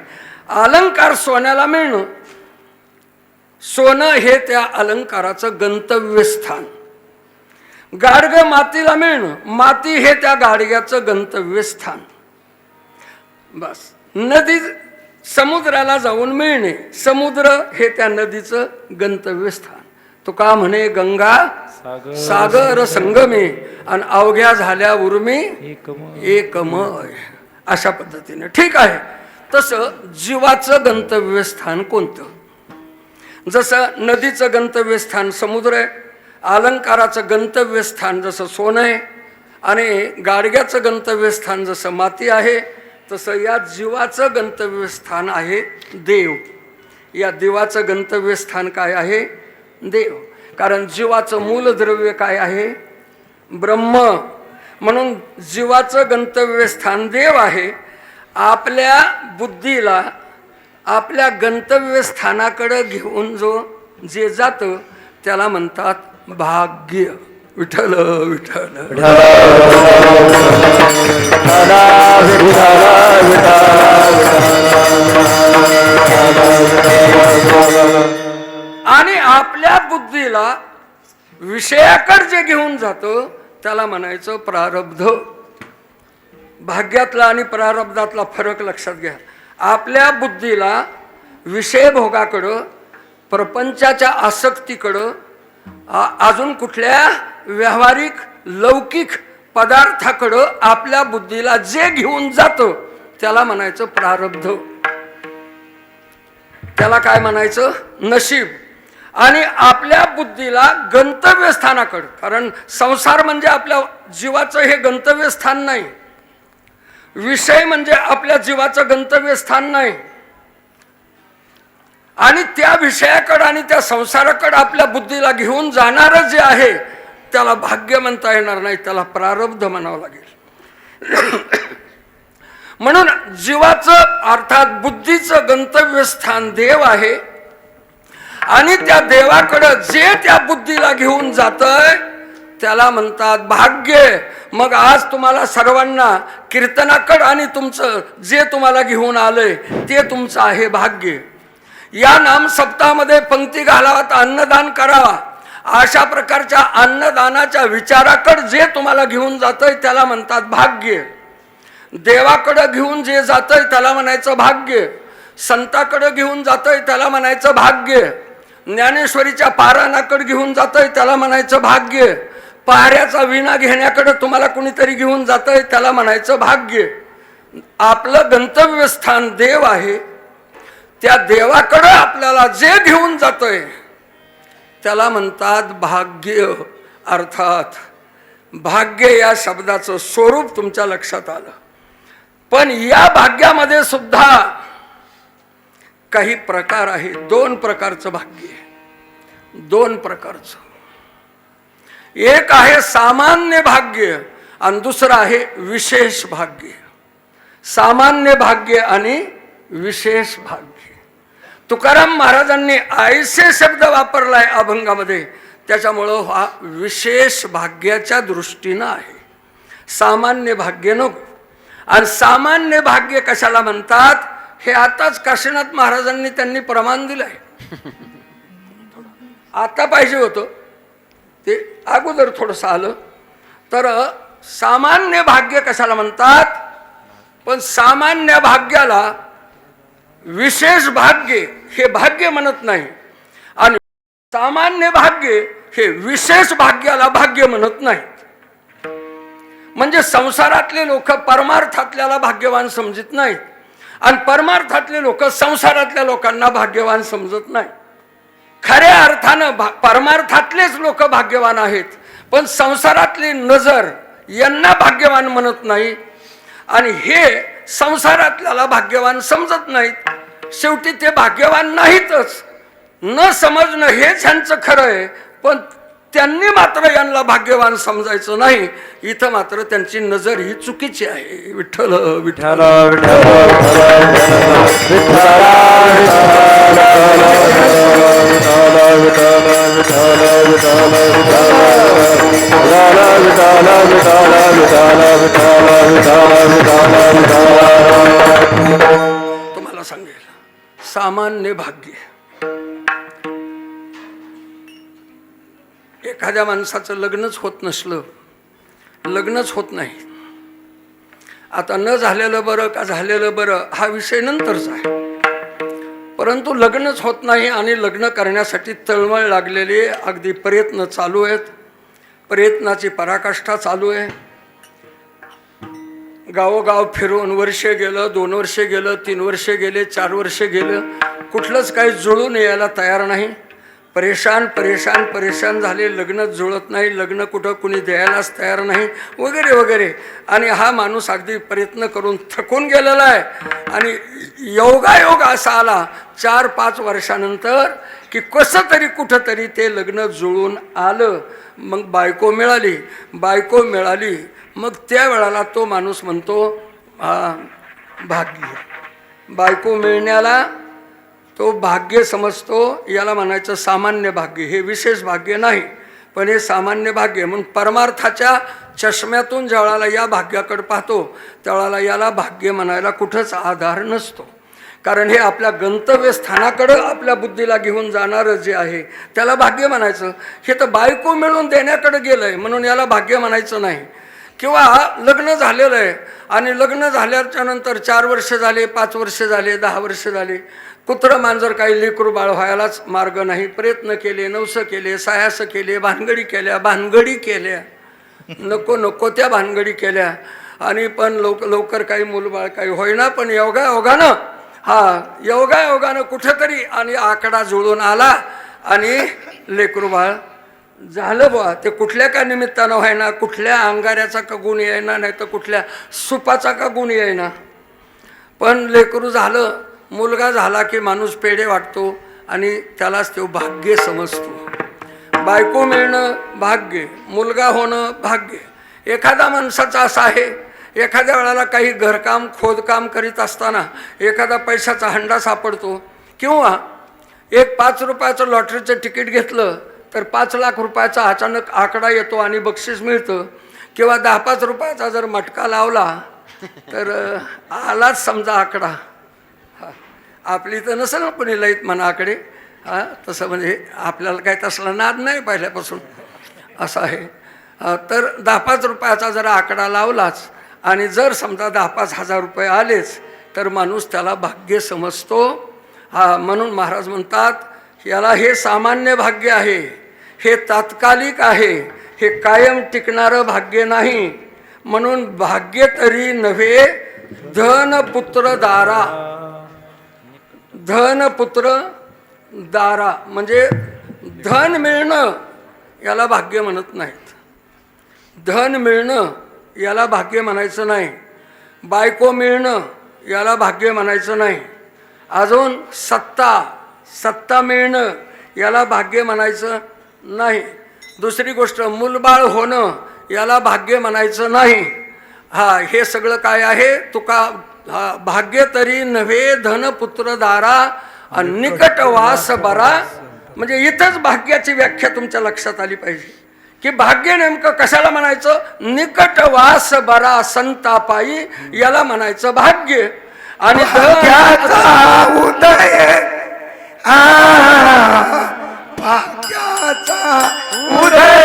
अलंकार सोन्याला मिळणं, सोनं हे त्या अलंकाराचं गंतव्यस्थान. गाडगं मातीला मिळणं, माती हे त्या गाडग्याचं गंतव्यस्थान. बस. नदी समुद्राला जाऊन मिळणे, समुद्र हे त्या नदीचं गंतव्यस्थान. तो का म्हणे गंगा सागर संगमे आणि अवघ्या झाल्या उर्मी एकमय. अशा पद्धतीने. ठीक आहे, तसं जीवाचं गंतव्यस्थान कोणतं? जसं नदीचं गंतव्यस्थान समुद्र आहे, अलंकाराचं गंतव्यस्थान जसं सोनं आहे, आणि गाडग्याचं गंतव्यस्थान जसं माती आहे, तसं या जीवाचं गंतव्यस्थान आहे देव. या देवाचं गंतव्यस्थान काय आहे? देव. कारण जीवाचं मूलद्रव्य काय आहे? ब्रह्म. म्हणून जीवाचं गंतव्यस्थान देव आहे. आपल्या बुद्धीला आपल्या गंतव्यस्थानाकडे घेऊन जे जातं त्याला म्हणतात भाग्य. विठ्ठल विठ्ठल. आणि आपल्या बुद्धीला विषयाकडे जे घेऊन जातं त्याला म्हणायचं प्रारब्ध. भाग्यातला आणि प्रारब्धातला फरक लक्षात घ्या. आपल्या बुद्धीला विषय भोगाकडं, प्रपंचाच्या आसक्तीकडं, अजून कुठल्या व्यावहारिक लौकिक पदार्थाकडं आपल्या बुद्धीला जे घेऊन जातं त्याला म्हणायचं प्रारब्ध. त्याला काय म्हणायचं? नशीब. आणि आपल्या बुद्धीला गंतव्यस्थानाकडं, कारण संसार म्हणजे आपल्या जीवाचं हे गंतव्यस्थान नाही, विषय म्हणजे आपल्या जीवाचं गंतव्यस्थान नाही, आणि त्या विषयाकडे आणि त्या संसाराकडे आपल्या बुद्धीला घेऊन जाणारं जे आहे त्याला भाग्य म्हणता येणार नाही, त्याला प्रारब्ध म्हणावं लागेल. म्हणून जीवाचं अर्थात बुद्धीचं गंतव्यस्थान देव आहे, आणि त्या देवाकडं जे त्या बुद्धीला घेऊन जातंय त्याला म्हणतात भाग्य. मग आज तुम्हाला सर्वांना कीर्तनाकडं आणि तुमचं जे तुम्हाला घेऊन आलंय ते तुमचं आहे भाग्य. या नाम सप्ताहामध्ये पंक्ती घालावात, अन्नदान करावा, अशा प्रकारच्या अन्नदानाच्या विचाराकडे जे तुम्हाला घेऊन जातंय त्याला म्हणतात भाग्य. देवाकडं घेऊन जे जातंय त्याला म्हणायचं भाग्य. संताकडं घेऊन जातंय त्याला म्हणायचं भाग्य. ज्ञानेश्वरीच्या पारायणाकडे घेऊन जातंय त्याला म्हणायचं भाग्य. पहाऱ्याचा विणा घेण्याकडे तुम्हाला कुणीतरी घेऊन जातंय त्याला म्हणायचं भाग्य. आपलं गंतव्यस्थान देव आहे. त्या देवाकडे आपल्याला जे घेऊन जातंय त्याला म्हणतात भाग्य. अर्थात भाग्य या शब्दाचं स्वरूप तुमच्या लक्षात आलं. पण या भाग्यामध्ये सुद्धा काही प्रकार आहे. दोन प्रकारचं भाग्य आहे. दोन प्रकारचं. एक आहे सामान्य भाग्य आणि दुसरं आहे विशेष भाग्य. सामान्य भाग्य आणि विशेष भाग्य. तुकाराम महाराजांनी ऐसे शब्द वापरलाय अभंगामध्ये, त्याच्यामुळं हा विशेष भाग्याच्या दृष्टीनं आहे, सामान्य भाग्य नको. आणि सामान्य भाग्य कशाला म्हणतात हे आताच काशीनाथ महाराजांनी त्यांनी प्रमाण दिलंय. आता पाहिजे होतं ते अगोदर थोडंसं आलं तर. सामान्य भाग्य कशाला म्हणतात? पण सामान्य भाग्याला विशेष भाग्य हे भाग्य म्हणत नाही, आणि सामान्य भाग्य हे विशेष भाग्याला भाग्य म्हणत नाहीत. म्हणजे संसारातले लोक परमार्थातल्याला भाग्यवान समजत नाहीत, आणि परमार्थातले लोक संसारातल्या लोकांना भाग्यवान समजत नाही. खऱ्या अर्थानं परमार्थातलेच लोक भाग्यवान आहेत, पण संसारातली नजर यांना भाग्यवान म्हणत नाही, आणि हे संसारातल्याला भाग्यवान समजत नाहीत. शेवटी ते भाग्यवान नाहीतच. न समजणं हेच ह्यांचं खरं आहे, पण त्यांनी मात्र यांना भाग्यवान समजायचं नाही. इथं मात्र त्यांची नजर ही चुकीची आहे. विठ्ठल विठ्ठल तुम्हाला सांगेल सामान्य भाग्य. एखाद्या माणसाचं लग्नच होत नसलं, लग्नच होत नाही, आता न झालेलं बरं का झालेलं बरं हा विषय नंतरचा आहे. परंतु लग्नच होत नाही आणि लग्न करण्यासाठी तळमळ लागलेले अगदी प्रयत्न चालू आहेत. प्रयत्नाची पराकाष्ठा चालू आहे. गावोगाव फिरून वर्षे गेलं, 2 वर्षे गेलं, 3 वर्षे गेले, 4 वर्षे गेलं, कुठलंच काही जुळून यायला तयार नाही. परेशान परेशान परेशान झाले. लग्न जुळत नाही, लग्न कुठं कुणी द्यायलाच तयार नाही, वगैरे वगैरे. आणि हा माणूस अगदी प्रयत्न करून थकून गेलेला आहे. आणि योगायोग असा आला 4-5 वर्षानंतर की कसं तरी कुठंतरी ते लग्न जुळून आलं. मग बायको मिळाली. बायको मिळाली मग त्या वेळाला तो माणूस म्हणतो भाग्य. बायको मिळण्याला तो भाग्य समजतो. याला म्हणायचं सामान्य भाग्य. हे विशेष भाग्य नाही, पण हे सामान्य भाग्य. म्हणून परमार्थाच्या चष्म्यातून ज्यावेळेला या भाग्याकडे पाहतो त्यावेळेला याला भाग्य म्हणायला कुठंच आधार नसतो. कारण हे आपल्या गंतव्यस्थानाकडं आपल्या बुद्धीला घेऊन जाणारं जे आहे त्याला भाग्य म्हणायचं. हे तर बायको मिळून देण्याकडे गेलं आहे म्हणून याला भाग्य म्हणायचं नाही. किंवा लग्न झालेलं आहे आणि लग्न झाल्याच्या नंतर 4 वर्ष झाले, 5 वर्ष झाले, 10 वर्ष झाले, कुत्रं मांजर काही लेकरू बाळ व्हायलाच मार्ग नाही. प्रयत्न केले, नवसं केले, सायासं केले, भानगडी केल्या, नको नको त्या भानगडी केल्या आणि पण लवकर काही मूलबाळ काही होईना. पण योगायोगानं कुठंतरी आणि आकडा जुळून आला आणि लेकरू बाळ झालं बुवा. ते कुठल्या का निमित्तानं व्हायना, कुठल्या अंगाऱ्याचा का गुण येईना, नाही तर कुठल्या सुपाचा का गुण येईना, पण लेकरू झालं. मुलगा झाला की माणूस पेढे वाटतो आणि त्यालाच तो भाग्य समजतो. बायको मिळणं भाग्य, मुलगा होणं भाग्य. एखादा माणसाचा असा आहे, एखाद्या वेळेला काही घरकाम खोदकाम करीत असताना एखादा पैशाचा हंडा सापडतो किंवा एक 5 रुपयाचं लॉटरीचं तिकीट घेतलं तर 5 लाख रुपयाचा अचानक आकडा येतो आणि बक्षीस मिळतं. किंवा 10-5 रुपयाचा जर मटका लावला तर आलाच समजा आकडा. आपली तर नसेल ना कोणी लईत म्हणा आकडे. तसं म्हणजे आपल्याला काही तसला नाद नाही पहिल्यापासून असं आहे. तर 10-5 रुपयाचा जर आकडा लावलाच आणि जर समजा 10-5 हजार रुपये आलेच तर माणूस त्याला भाग्य समजतो. म्हणून महाराज म्हणतात याला हे सामान्य भाग्य आहे, हे तात्कालिक आहे, हे कायम टिकणारं भाग्य नाही. म्हणून भाग्य तरी नव्हे धन पुत्र दारा. धन पुत्र दारा म्हणजे धन मिळणं याला भाग्य म्हणत नाहीत. धन मिळणं याला भाग्य म्हणायचं नाही. बायको मिळणं याला भाग्य म्हणायचं नाही. अजून सत्ता मिळणं याला भाग्य म्हणायचं नाही. दुसरी गोष्ट मुलबाळ होणं याला भाग्य म्हणायचं नाही. हे सगळं काय आहे तुका. भाग्य तरी नव्हे धनपुत्र दारा निकट वास बरा. म्हणजे इथंच भाग्याची व्याख्या तुमच्या लक्षात आली पाहिजे की भाग्य नेमकं कशाला म्हणायचं. निकट वास बरा संतापायी याला म्हणायचं भाग्य. आणि भाग्याचा उदय भाग्याचा उदय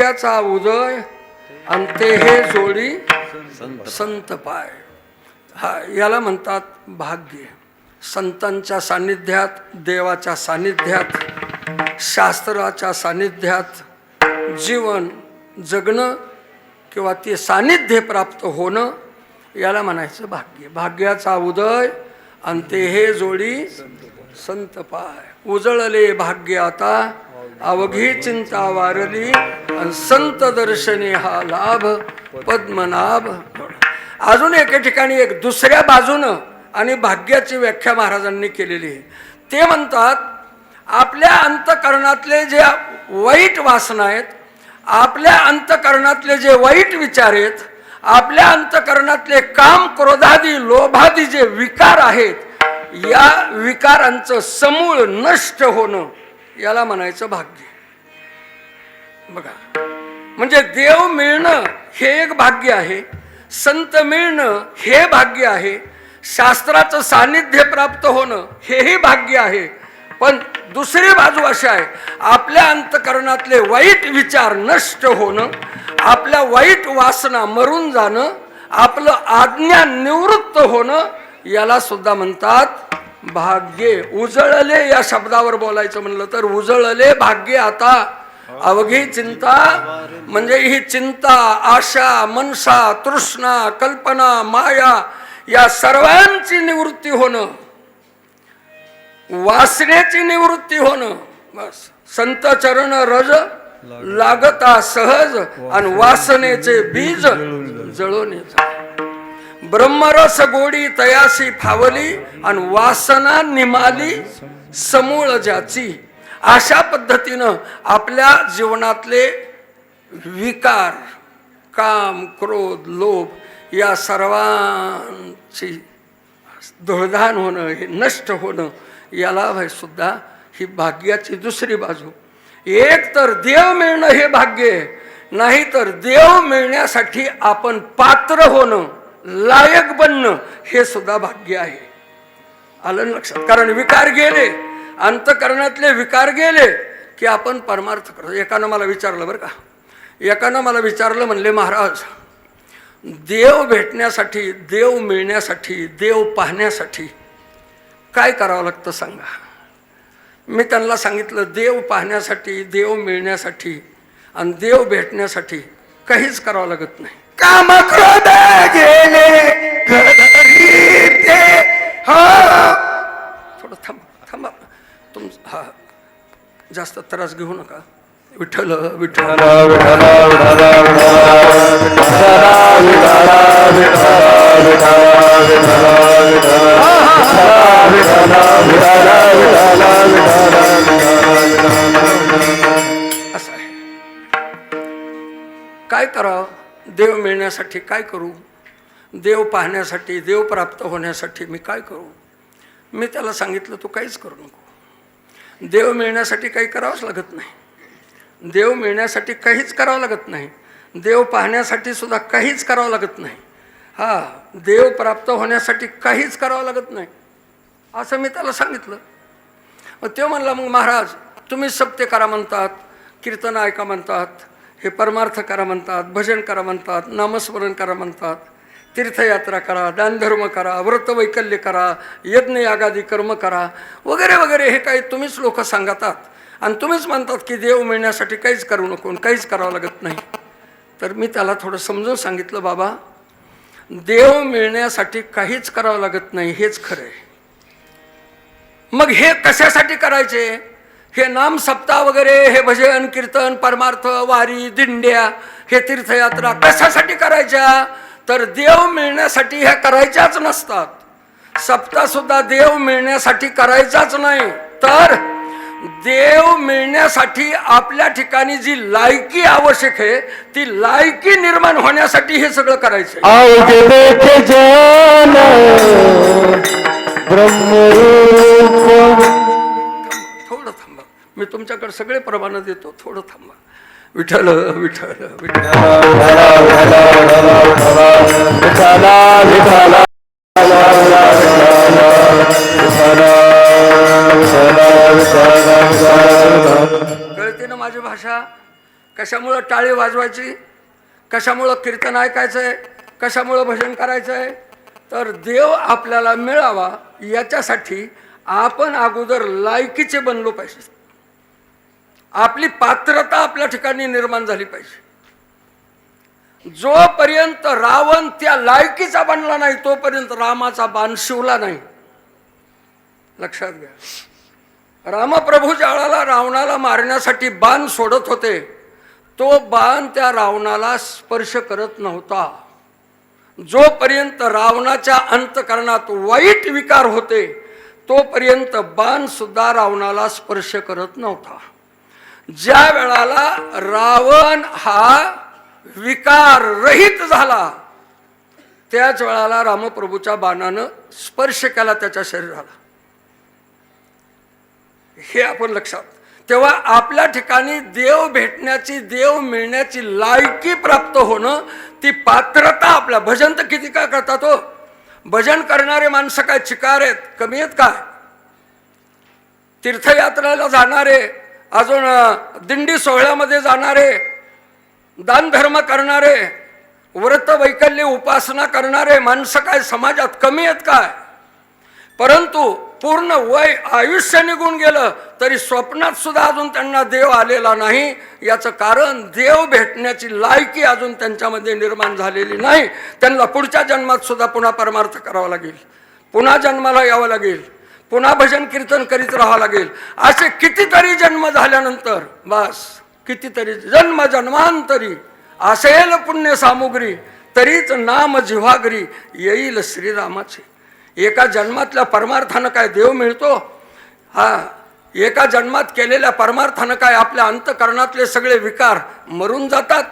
भाग्याचा उदय आणि ते हे जोडी संत पाय. हा याला म्हणतात भाग्य. संतांच्या सान्निध्यात, देवाच्या सान्निध्यात, शास्त्राच्या सान्निध्यात जीवन जगणं किंवा ते सान्निध्य प्राप्त होणं याला म्हणायचं भाग्य. भाग्याचा उदय आणि ते हे जोडी संत पाय. उजळले भाग्य आता अवघी चिंता वारली आणि संत दर्शने हा लाभ पद्मनाभ. अजून एके ठिकाणी एक दुसऱ्या बाजूनं आणि भाग्याची व्याख्या महाराजांनी केलेली आहे. ते म्हणतात आपल्या अंतकरणातले जे वाईट वासना आहेत, आपल्या अंतकरणातले जे वाईट विचार आहेत, आपल्या अंतकरणातले काम क्रोधादी लोभादी जे विकार आहेत, या विकारांचं समूळ नष्ट होणं याला म्हणायचं भाग्य. बघा, म्हणजे देव मिळणं हे एक भाग्य आहे, संत मिळणं हे भाग्य आहे, शास्त्राचं सान्निध्य प्राप्त होणं हेही भाग्य आहे. पण दुसरी बाजू अशी आहे, आपल्या अंतकरणातले वाईट विचार नष्ट होणं, आपल्या वाईट वासना मरून जाणं, आपलं आज्ञा निवृत्त होणं याला सुद्धा म्हणतात भाग्य. उजळले या शब्दावर बोलायचं म्हणलं तर उजळले भाग्य आता अवघी चिंता, म्हणजे ही चिंता, आशा, मनसा, तृष्णा, कल्पना, माया या सर्वांची निवृत्ती होणं, वासनेची निवृत्ती होणं. बस संत चरण रज लागता सहज आणि वासनेचे बीज जळून ब्रह्मरस गोडी तयाशी फावली आणि वासना निमाली समूळ ज्याची. अशा पद्धतीनं आपल्या जीवनातले विकार, काम, क्रोध, लोभ या सर्वांची धुळधान होणं, हे नष्ट होणं याला सुद्धा ही भाग्याची दुसरी बाजू. एक तर देव मिळणं हे भाग्य, नाही तर देव मिळण्यासाठी आपण पात्र होणं, लायक बनणं हे सुद्धा भाग्य आहे. आलं लक्षात? कारण विकार गेले, अंतकरणातले विकार गेले की आपण परमार्थ करतो. एकानं मला विचारलं बरं का, एकानं मला विचारलं, म्हणले महाराज देव भेटण्यासाठी, देव मिळण्यासाठी, देव पाहण्यासाठी काय करावं लागतं सांगा. मी त्यांना सांगितलं देव पाहण्यासाठी, देव मिळण्यासाठी आणि देव भेटण्यासाठी काहीच करावं लागत नाही. काम क्रोध गेले घरी ते हो. थोडं थांबा हा जास्त त्रास घेऊ नका. विठ्ठल विठ्ठल असं आहे. काय करावं? देव मिळण्यासाठी काय करू? देव पाहण्यासाठी, देव प्राप्त होण्यासाठी मी काय करू? मी त्याला सांगितलं तू काहीच करू नको. देव मिळण्यासाठी काही करावंच लागत नाही. देव मिळण्यासाठी काहीच करावं लागत नाही. देव पाहण्यासाठी सुद्धा काहीच करावं लागत नाही. हा, देव प्राप्त होण्यासाठी काहीच करावं लागत नाही असं मी त्याला सांगितलं. मग तो म्हणला, मग महाराज तुम्ही सप्ते करा म्हणतात, कीर्तन ऐका म्हणतात, हे परमार्थ करा म्हणतात, भजन करा म्हणतात, नामस्मरण करा म्हणतात, तीर्थयात्रा करा, दानधर्म करा, व्रत वैकल्य करा, यज्ञ यागादी कर्म करा वगैरे वगैरे, हे काही तुम्हीच लोक सांगतात आणि तुम्हीच म्हणतात की देव मिळण्यासाठी काहीच करू नको, काहीच करावं लागत नाही. तर मी त्याला थोडं समजून सांगितलं, बाबा देव मिळण्यासाठी काहीच करावं लागत नाही हेच खरं आहे. मग हे कशासाठी करायचे? हे नाम सप्ताह वगैरे, हे भजन कीर्तन परमार्थ वारी दिंड्या, हे तीर्थयात्रा कशासाठी करायच्या? तर देव मिळण्यासाठी ह्या करायच्याच नसतात. सप्ताह सुद्धा देव मिळण्यासाठी करायचाच नाही, तर देव मिळण्यासाठी आपल्या ठिकाणी जी लायकी आवश्यक आहे ती लायकी निर्माण होण्यासाठी हे सगळं करायचं. थोडं थांबा, मी तुमच्याकडे सगळे प्रमाण देतो, थोडं थांबा. विठ्ठल विठ्ठल विठ्ठल कळते ना माझी भाषा? कशामुळं टाळी वाजवायची, कशामुळं कीर्तन ऐकायचं आहे, कशामुळं भजन करायचं आहे? तर देव आपल्याला मिळावा याच्यासाठी आपण अगोदर लायकीचे बनलो पाहिजे. आपली पात्रता आपल्या ठिकाणी निर्माण झाली पाहिजे. जोपर्यंत रावण त्या लायकीचा बनला नाही तोपर्यंत रामाचा बाण शिवला नाही. लक्षात घ्या. रामप्रभू ज्यावेळेला रावणाला मारण्यासाठी बाण सोडत होते तो बाण त्या रावणाला स्पर्श करत नव्हता. जोपर्यंत रावणाच्या अंतकरणात वाईट विकार होते तोपर्यंत बाण सुद्धा रावणाला स्पर्श करत नव्हता. ज्या वेळाला रावण हा विकार रहित झाला त्याच वेळाला रामप्रभूच्या बाणानं स्पर्श केला त्याच्या शरीराला. हे आपण लक्षात. तेव्हा आपल्या ठिकाणी देव भेटण्याची, देव मिळण्याची लायकी प्राप्त होणं, ती पात्रता आपल्या. भजन तर किती काय करतात हो. भजन करणारे माणसं काय चिकार आहेत, कमी आहेत काय? तीर्थयात्रेला जाणारे, अजून दिंडी सोहळ्यामध्ये जाणारे, दानधर्म करणारे, व्रत वैकल्य उपासना करणारे माणसं काय समाजात कमी आहेत काय? परंतु पूर्ण वय आयुष्य निघून गेलं तरी स्वप्नात सुद्धा अजून त्यांना देव आलेला नाही. याचं कारण देव भेटण्याची लायकी अजून त्यांच्यामध्ये निर्माण झालेली नाही. त्यांना पुढच्या जन्मात सुद्धा पुन्हा परमार्थ करावा लागेल, पुन्हा जन्माला यावं लागेल, पुन्हा भजन कीर्तन करीत राहावं लागेल. असे कितीतरी जन्म झाल्यानंतर बस कितीतरी जन्म जन्मांतरी असेल पुण्य सामुग्री तरीच नाम जिव्हागरी येईल श्रीरामाचे. एका जन्मातल्या परमार्थानं काय देव मिळतो? हा, एका जन्मात केलेल्या परमार्थानं काय आपल्या अंतकरणातले सगळे विकार मरून जातात,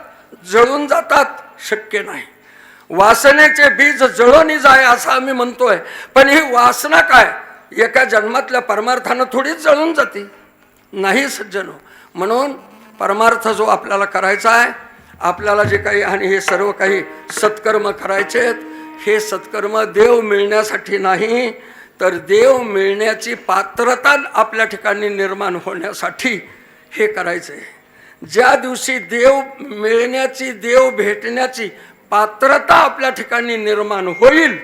जळून जातात? शक्य नाही. वासनेचे बीज जळून जाय असं आम्ही म्हणतोय, पण ही वासना काय एका जन्मातल्या परमार्थानं थोडीच जळून जाते? नाही सज्जनो. म्हणून परमार्थ जो आपल्याला करायचा आहे, आपल्याला जे काही आणि हे सर्व काही सत्कर्म करायचे आहेत, हे सत्कर्म देव मिळण्यासाठी नाही तर देव मिळण्याची पात्रता आपल्या ठिकाणी निर्माण होण्यासाठी हे करायचं आहे. ज्या दिवशी देव मिळण्याची, देव भेटण्याची पात्रता आपल्या ठिकाणी निर्माण होईल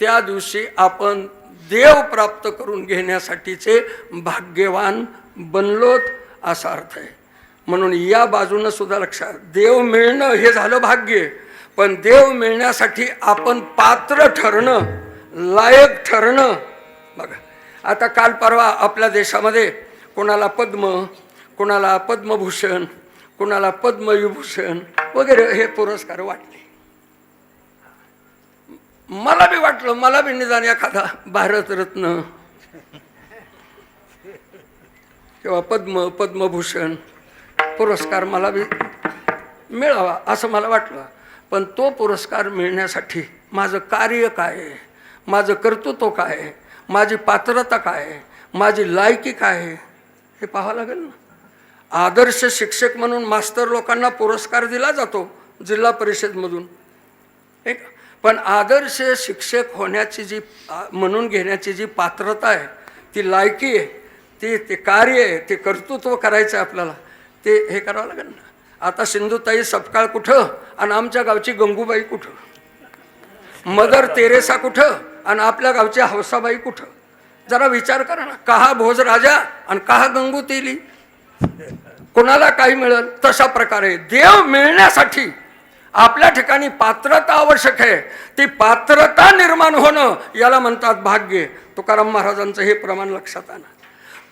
त्या दिवशी आपण देव प्राप्त करून घेण्यासाठीचे भाग्यवान बनलोत असा अर्थ आहे. म्हणून या बाजूनं सुद्धा लक्षात, देव मिळणं हे झालं भाग्य, पण देव मिळण्यासाठी आपण पात्र ठरणं, लायक ठरणं. बघा आता काल परवा आपल्या देशामध्ये कोणाला पद्म, कोणाला पद्मभूषण, कोणाला पद्मविभूषण वगैरे हे पुरस्कार वाटले. मला बी वाटलं, मला बी निदान एखादा भारतरत्न किंवा पद्मभूषण पुरस्कार मला बी मिळावा असं मला वाटलं. पण तो पुरस्कार मिळण्यासाठी माझं कार्य काय आहे, माझं कर्तृत्व काय आहे, माझी पात्रता काय आहे, माझी लायकी काय आहे हे पाहावं लागेल ना. आदर्श शिक्षक म्हणून मास्तर लोकांना पुरस्कार दिला जातो जिल्हा परिषदमधून, एक. पण आदर्श शिक्षक होण्याची जी म्हणून घेण्याची जी पात्रता आहे, ती लायकी आहे, ते कार्य आहे, ते कर्तृत्व करायचं आहे आपल्याला, ते हे करावं लागेल ना. आता सिंधुताई सपकाळ कुठं आणि आमच्या गावची गंगूबाई कुठं, मदर तेरेसा कुठं आणि आपल्या गावची हौसाबाई कुठं? जरा विचार करा ना. कहा भोज राजा आणि कहा गंगू तेली, कोणाला काही मिळेल? तशा प्रकारे देव मिळण्यासाठी आपल्या ठिकाणी पात्रता आवश्यक आहे. ती पात्रता निर्माण होणं याला म्हणतात भाग्य. तुकाराम महाराजांचं हे प्रमाण लक्षात आणा.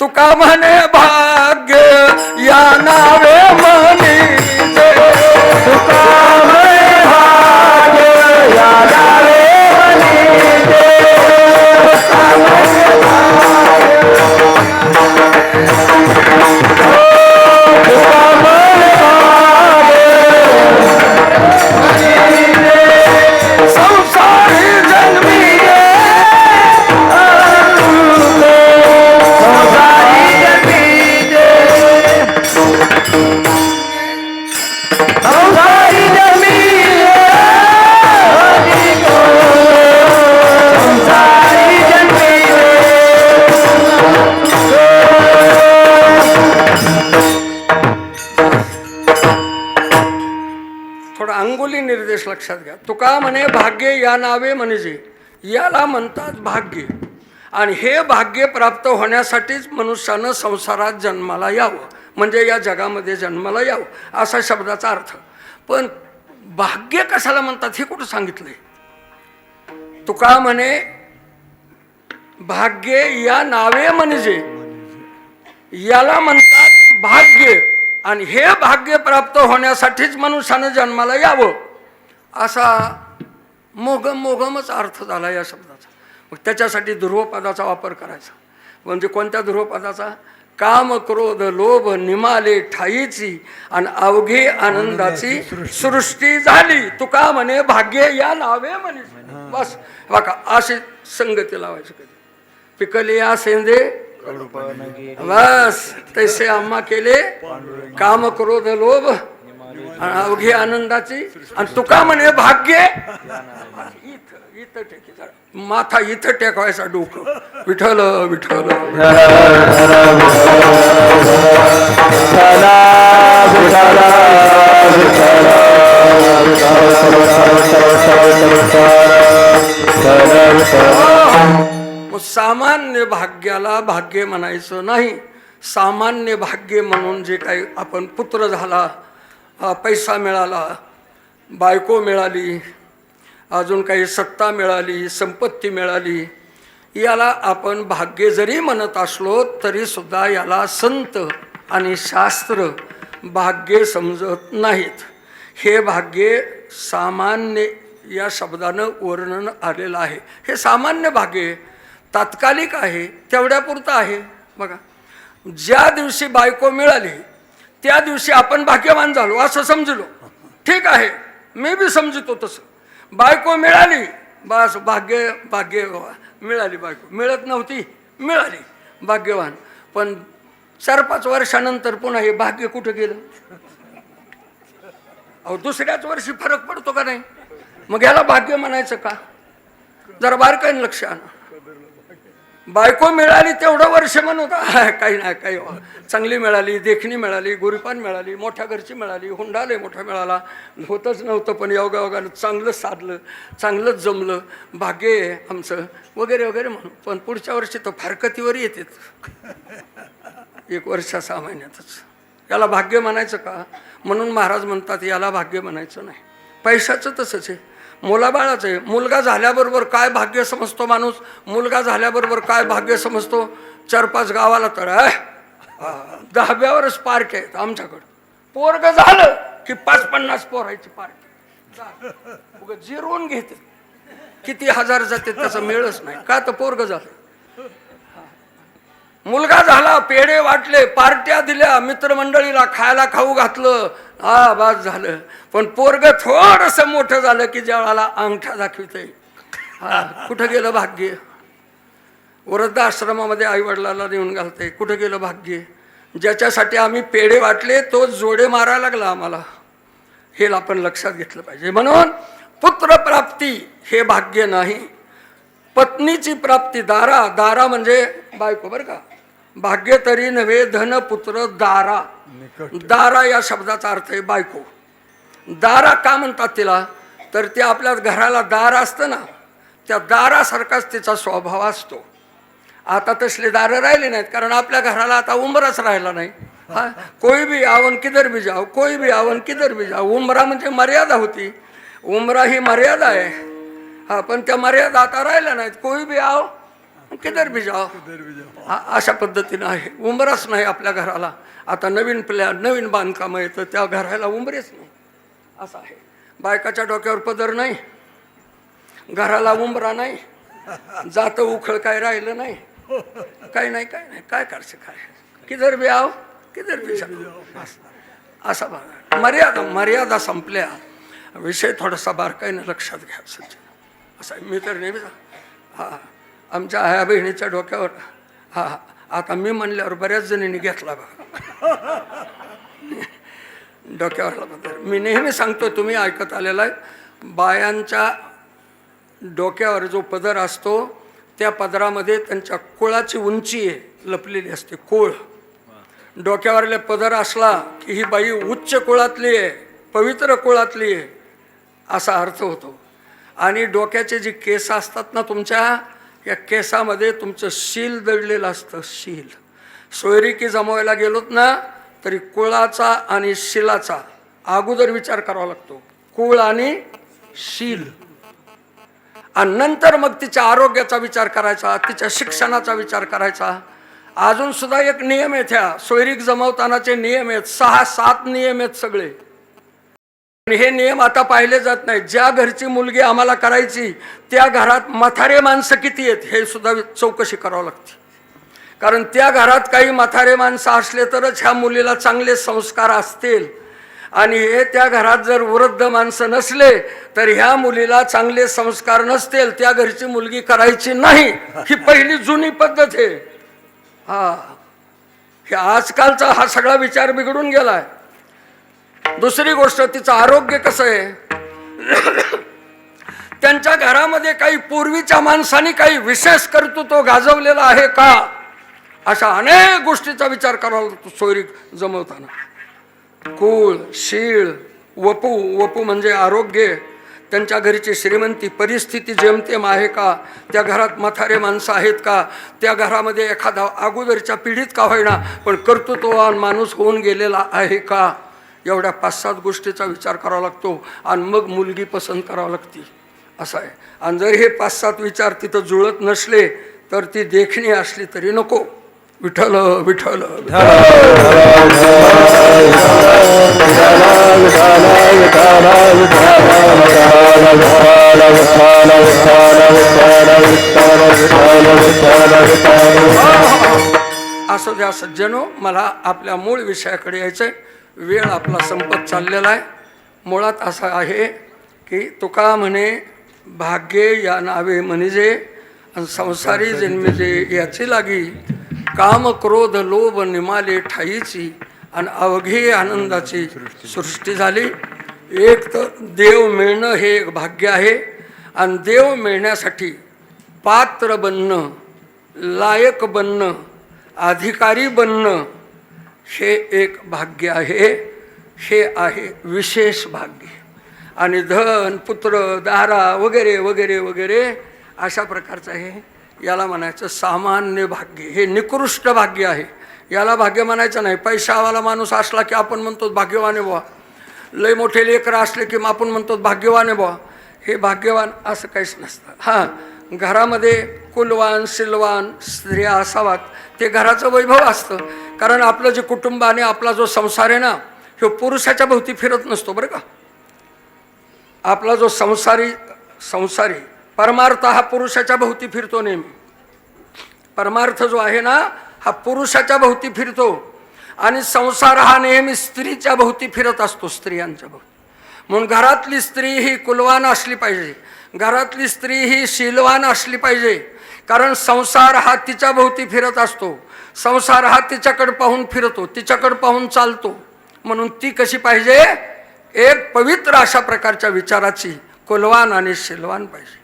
तुका म्हणे भाग्य या नावे म्हणीचे, तुका म्हणे भाग्य या नावे म्हणीचे, तुका म्हणे भाग्य, तुका म्हणे भाग्य संसारी जन्मी संसारी जन्मी माऊली निर्देश लक्षात घ्या. तुका म्हणे भाग्य या नावे म्हणजे, याला म्हणतात भाग्य. आणि हे भाग्य प्राप्त होण्यासाठीच मनुष्यानं संसारात जन्माला यावं, म्हणजे या जगामध्ये जन्माला यावं असा शब्दाचा अर्थ. पण भाग्य कशाला म्हणतात हे कुठं सांगितलंय? तुका म्हणे भाग्य या नावे म्हणजे, याला म्हणतात भाग्य. आणि हे भाग्य प्राप्त होण्यासाठीच मनुष्यानं जन्माला यावं असा मोगमच अर्थ झाला या शब्दाचा. मग त्याच्यासाठी ध्रुवपदाचा वापर करायचा. म्हणजे कोणत्या ध्रुवपदाचा? काम क्रोध लोभ निमाले ठाईची आणि अवघे आनंदाची सृष्टी झाली. तुका म्हणे भाग्य या नावे म्हणे. बस बघा अशी संगती लावायची. कधी पिकले या सेंदे बस तैसे आम्हा केले काम क्रोध लोभ आणि अवघे आनंदाची. आणि तुका म्हणे भाग्य इथं टेकी जरा माथा इथं टेकवायचा डोकं. विठ्ठल विठ्ठल सामान्य भाग्याला भाग्य म्हणायचं नाही. सामान्य भाग्य म्हणून जे काही आपण पुत्र झाला, पैसा मिळाला, बायको मिळाली, अजून काही सत्ता मिळाली, संपत्ती मिळाली, याला आपण भाग्य जरी म्हणत असलो तरी सुद्धा याला संत आणि शास्त्र भाग्य समजत नाहीत. हे भाग्य सामान्य या शब्दानं वर्णन आलेलं आहे. हे सामान्य भाग्य तात्कालिक आहे, तेवढ्यापुरतं आहे. बघा, ज्या दिवशी बायको मिळाली त्या दिवशी आपण भाग्यवान झालो असं समजलो. ठीक आहे, मी बी समजतो तसं. बायको मिळाली बस भाग्य मिळाली. बायको मिळत नव्हती, मिळाली, भाग्यवान. पण 4-5 वर्षानंतर पुन्हा हे भाग्य कुठं गेलं? अहो, दुसऱ्याच वर्षी फरक पडतो का नाही? मग याला भाग्य म्हणायचं का? जरा बारकाईने लक्ष आणा. बायको मिळाली तेवढं वर्ष म्हणून काही नाही, काही चांगली मिळाली, देखणी मिळाली, गोरीपान मिळाली, मोठ्या घरची मिळाली, हुंडाले मोठा मिळाला, होतच नव्हतं पण योगायोगानं चांगलं साधलं, चांगलंच जमलं, भाग्य आहे आमचं वगैरे वगैरे म्हणून. पण पुढच्या वर्षी तर फारकतीवर येते 1 वर्ष 6 महिन्यातच. याला भाग्य म्हणायचं का? म्हणून महाराज म्हणतात याला भाग्य म्हणायचं नाही. पैशाचं तसंच आहे, मुलाबाळाचं आहे. मुलगा झाल्याबरोबर काय भाग्य समजतो माणूस? मुलगा झाल्याबरोबर काय भाग्य समजतो? 4-5 गावाला तर 10व्यावरच पार्क आहेत आमच्याकडं. पोरग झालं की 50-50 पोरायची पार्क जिरवून घेते. किती हजार जाते त्याचा मेळच नाही का? तर पोरग झालं. मुलगा झाला, पेढे वाटले, पार्ट्या दिल्या, मित्रमंडळीला खायला खाऊ घातलं, बस झालं. पण पोरग थोडंसं मोठं झालं की ज्यावेळेला अंगठा दाखवितंय, कुठं गेलं भाग्य? वृद्धाश्रमामध्ये आई वडिलाला नेऊन घालतंय, कुठं गेलं भाग्य? ज्याच्यासाठी आम्ही पेढे वाटले तो जोडे मारायला लागला आम्हाला. हे आपण लक्षात घेतलं पाहिजे. म्हणून पुत्रप्राप्ती हे भाग्य नाही. पत्नीची प्राप्ती, दारा म्हणजे बायको बरं का. भाग्य तरी नव्हे धन पुत्र दारा. दारा या शब्दाचा अर्थ आहे बायको. दारा का म्हणतात तिला? तर ते आपल्या घराला दार असतं ना, त्या दारासारखाच तिचा स्वभाव असतो. आता तसले दारं राहिले नाहीत, कारण आपल्या घराला आता उंबराच राहिला नाही. कोई भी आवन किधर भी जाओ, कोई भी आवन किधर भी जाओ. उंबरा म्हणजे मर्यादा होती, उंबरा ही मर्यादा आहे. पण त्या मर्यादा आता राहिल्या नाहीत. कोई भी आओ किधर भी जाओ, अशा पद्धतीनं आहे. उंबराच नाही आपल्या घराला. आता नवीन नवीन बांधकाम आहे तर त्या घराला उंबरेच नाही असं आहे. बायकाच्या डोक्यावर पदर नाही, घराला उंबरा नाही, जातं उखळ काय राहिलं नाही, काही नाही, काय नाही. काय करશે काय? किधर भी आओ किधर भी जाओ असा भाग. मर्यादा संपल्या. विषय थोडासा बारकाईनं लक्षात घ्या सचिन. असं मी तर नेहमी आमच्या आया बहिणीच्या डोक्यावर आता मी म्हणल्यावर बऱ्याच जणींनी घेतला बघा डोक्यावरला पदर. मी नेहमी सांगतो, तुम्ही ऐकत आलेला आहे, बायांच्या डोक्यावर जो पदर असतो त्या पदरामध्ये त्यांच्या कुळाची उंची आहे लपलेली असते. कुळ डोक्यावरले पदर असला की ही बाई उच्च कुळातली आहे, पवित्र कुळातली आहे. असा अर्थ होतो. आणि डोक्याचे जे केस असतात ना तुमच्या, या केसामध्ये तुमचं शील दडलेलं असतं. शील सोयरिकी जमवायला गेलोत ना तरी कुळाचा आणि शिलाचा अगोदर विचार करावा लागतो. कुळ आणि शील, आणि नंतर मग तिच्या आरोग्याचा विचार करायचा, तिच्या शिक्षणाचा विचार करायचा. अजून सुद्धा एक नियम आहेत, ह्या सोयरीक जमवतानाचे नियम आहेत. 6-7 नियम आहेत सगळे. आणि हे नियम आता पाहिले जात नाही. ज्या घरची मुलगी आम्हाला करायची त्या घरात म्हातारे माणसं किती आहेत हे सुद्धा चौकशी करावं लागते. कारण त्या घरात काही म्हातारे माणसं असले तरच ह्या मुलीला चांगले संस्कार असतील. आणि हे त्या घरात जर वृद्ध माणसं नसले तर ह्या मुलीला चांगले संस्कार नसतील, त्या घरची मुलगी करायची नाही. ही पहिली जुनी पद्धत आहे. हे आजकालचा हा सगळा विचार बिघडून गेलाय. दुसरी गोष्ट, तिचं आरोग्य कसं आहे. त्यांच्या घरामध्ये काही पूर्वीच्या माणसांनी काही विशेष कर्तृत्व गाजवलेला आहे का, अशा अनेक गोष्टीचा विचार करावा लागतो सोयरीक जमवताना. कुळ, शीळ, वपू म्हणजे आरोग्य, त्यांच्या घरची श्रीमंती परिस्थिती जेमतेम आहे का, त्या घरात म्हातारे माणसं आहेत का, त्या घरामध्ये एखादा अगोदरच्या पिढीत का होईना पण कर्तृत्ववान माणूस होऊन गेलेला आहे का, एवढ्या 5-7 गोष्टीचा विचार करावा लागतो. आणि मग मुलगी पसंत करावी लागते असं आहे. आणि जर हे 5-7 विचार तिथं जुळत नसले तर ती देखणी असली तरी नको. विठ्ठल विठ्ठल असं द्या सज्जनो. मला आपल्या मूळ विषयाकडे यायचंय. वेळ आपला संपत चाललेला आहे. मुळात असं आहे की तुका म्हणे भाग्ये या नावे म्हणजे आणि संसारी जन्मिजे याची लागी, काम क्रोध लोभ निमाले ठाईची आणि अवघे आनंदाची सृष्टी झाली. एक तर देव मिळणं हे एक भाग्य आहे. आणि देव मिळण्यासाठी पात्र बनणं, लायक बनणं, अधिकारी बनणं हे एक भाग्य आहे. हे आहे विशेष भाग्य. आणि धन पुत्र दारा वगैरे वगैरे वगैरे अशा प्रकारचं आहे. याला म्हणायचं सामान्य भाग्य. हे निकृष्ट भाग्य आहे. याला भाग्य म्हणायचं नाही. पैशावाला माणूस असला की आपण म्हणतो भाग्यवान आहे बुवा. लय मोठे लेकरं असले की आपण म्हणतो भाग्यवान आहे बुवा. हे भाग्यवान असं काहीच नसतं. हां, घरामध्ये कुलवान शिलवान स्त्रिया असावात ते घराचं वैभव असतं. कारण आपलं जे कुटुंब आणि आपला जो संसार आहे ना, हे पुरुषाच्या भोवती फिरत नसतो बरं का. आपला जो संसारी परमार्थ हा पुरुषाच्या भोवती फिरतो नेहमी. परमार्थ जो आहे ना हा पुरुषाच्या भोवती फिरतो. आणि संसार हा नेहमी स्त्रीच्या भोवती फिरत असतो, स्त्रियांच्या भोवती. म्हणून घरातली स्त्री ही कुलवान असली पाहिजे. घरातली स्त्री ही शीलवान असली पाहिजे. कारण संसार हा तिच्या भोवती फिरत असतो. संसार हा तिच्याकडे पाहून फिरतो, तिच्याकडे पाहून चालतो. म्हणून ती कशी पाहिजे, एक पवित्र अशा प्रकारच्या विचाराची कुलवान आणि शीलवान पाहिजे.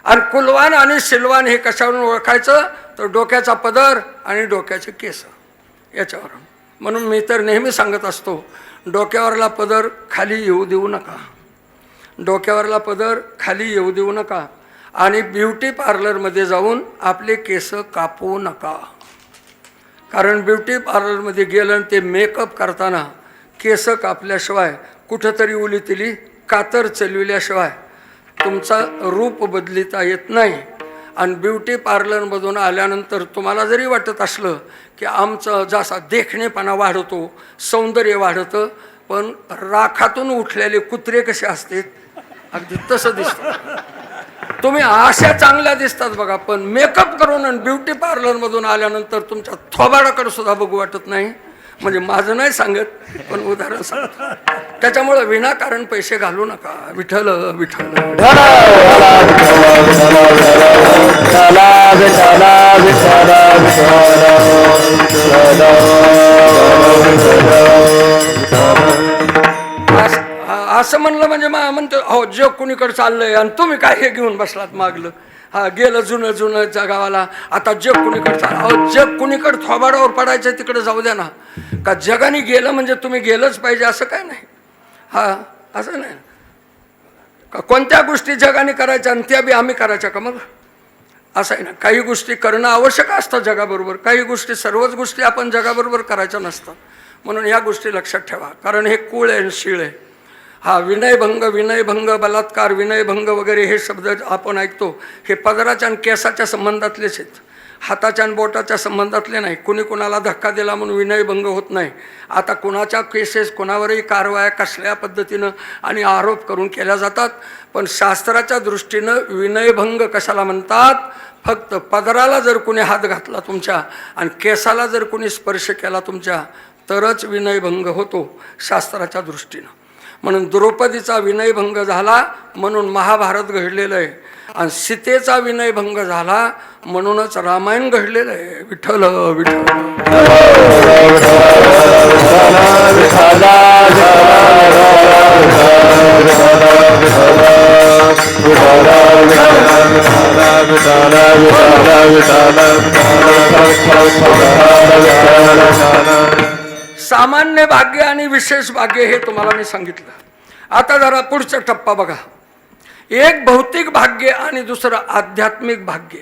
आणि कुलवान आणि शीलवान हे कशावरून ओळखायचं, तर डोक्याचा पदर आणि डोक्याचे केस याच्यावरून. म्हणून मी तर नेहमी सांगत असतो, डोक्यावरला पदर खाली येऊ देऊ नका. डोक्यावरला पदर खाली येऊ देऊ नका. आणि ब्युटी पार्लरमध्ये जाऊन आपले केस कापू नका. कारण ब्युटी पार्लरमध्ये गेलं आणि ते मेकअप करताना केस कापल्याशिवाय, कुठंतरी उलीतिली कातर चलविल्याशिवाय तुमचा रूप बदलिता येत नाही. आणि ब्युटी पार्लरमधून आल्यानंतर तुम्हाला जरी वाटत असलं की आमचं जसा देखणेपणा वाढतो, सौंदर्य वाढतं, पण राखातून उठलेले कुत्रे कसे असतात अगदी तसं दिसतं. तुम्ही अशा चांगल्या दिसतात बघा, पण मेकअप करून आणि ब्युटी पार्लरमधून आल्यानंतर तुमच्या थोबाडाकडे सुद्धा बघू वाटत नाही. म्हणजे माझं नाही सांगत, पण उदाहरण सांगतो. त्याच्यामुळे विनाकारण पैसे घालू नका. विठ्ठल विठ्ठल असं म्हणलं म्हणजे म्हणतो हो जग कुणीकडे चाललंय आणि तुम्ही काय हे घेऊन बसलात मागलं. हा गेलं जुनं जुनं जगावाला, आता जग कुणीकडे चाल. अहो जग कुणीकडे थोबाडावर पडायचं तिकडे जाऊ द्या ना. का जगाने गेलं म्हणजे तुम्ही गेलंच पाहिजे असं काय नाही. हा असं नाही. कोणत्या गोष्टी जगाने करायच्या आणि त्या बी आम्ही करायच्या का? मग असं आहे ना, काही गोष्टी करणं आवश्यक असतं जगाबरोबर, काही गोष्टी, सर्वच गोष्टी आपण जगाबरोबर करायच्या नसतात. म्हणून ह्या गोष्टी लक्षात ठेवा, कारण हे कूळ आहे, शीळ आहे. हा विनयभंग, बलात्कार, विनयभंग वगैरे हे शब्द आपण ऐकतो, हे पदराच्या आणि केसाच्या संबंधातलेच आहेत, हाताच्या आणि बोटाच्या संबंधातले नाही. कुणी कुणाला धक्का दिला म्हणून विनयभंग होत नाही. आता कुणाच्या केसेस, कुणावरही कारवाया कसल्या पद्धतीनं आणि आरोप करून केल्या जातात, पण शास्त्राच्या दृष्टीनं विनयभंग कशाला म्हणतात? फक्त पदराला जर कुणी हात घातला तुमच्या आणि केसाला जर कुणी स्पर्श केला तुमच्या, तरच विनयभंग होतो शास्त्राच्या दृष्टीनं. म्हणून द्रौपदीचा विनयभंग झाला म्हणून महाभारत घडलेलं आहे, आणि सीतेचा विनयभंग झाला म्हणूनच रामायण घडलेलं आहे. विठ्ठल विठ्ठल सामान्य भाग्य आणि विशेष भाग्य हे तुम्हाला मी सांगितलं. आता जरा पुढचा टप्पा बघा. एक भौतिक भाग्य आणि दुसरं आध्यात्मिक भाग्य.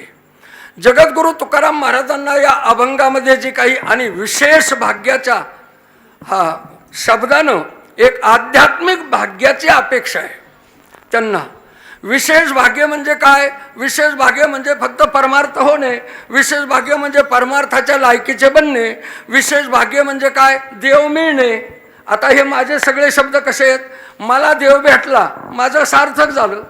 जगद्गुरु तुकाराम महाराजांना या अभंगामध्ये जी काही आणि विशेष भाग्याच्या शब्दानं एक आध्यात्मिक भाग्याची अपेक्षा आहे त्यांना. विशेष भाग्य म्हणजे काय? विशेष भाग्य म्हणजे फक्त परमार्थ होणे, विशेष भाग्य म्हणजे परमार्थाच्या लायकीचे बनणे, विशेष भाग्य म्हणजे काय? देव मिळणे. आता हे माझे सगळे शब्द कसे आहेत? मला देव भेटला, माझं सार्थक झालं.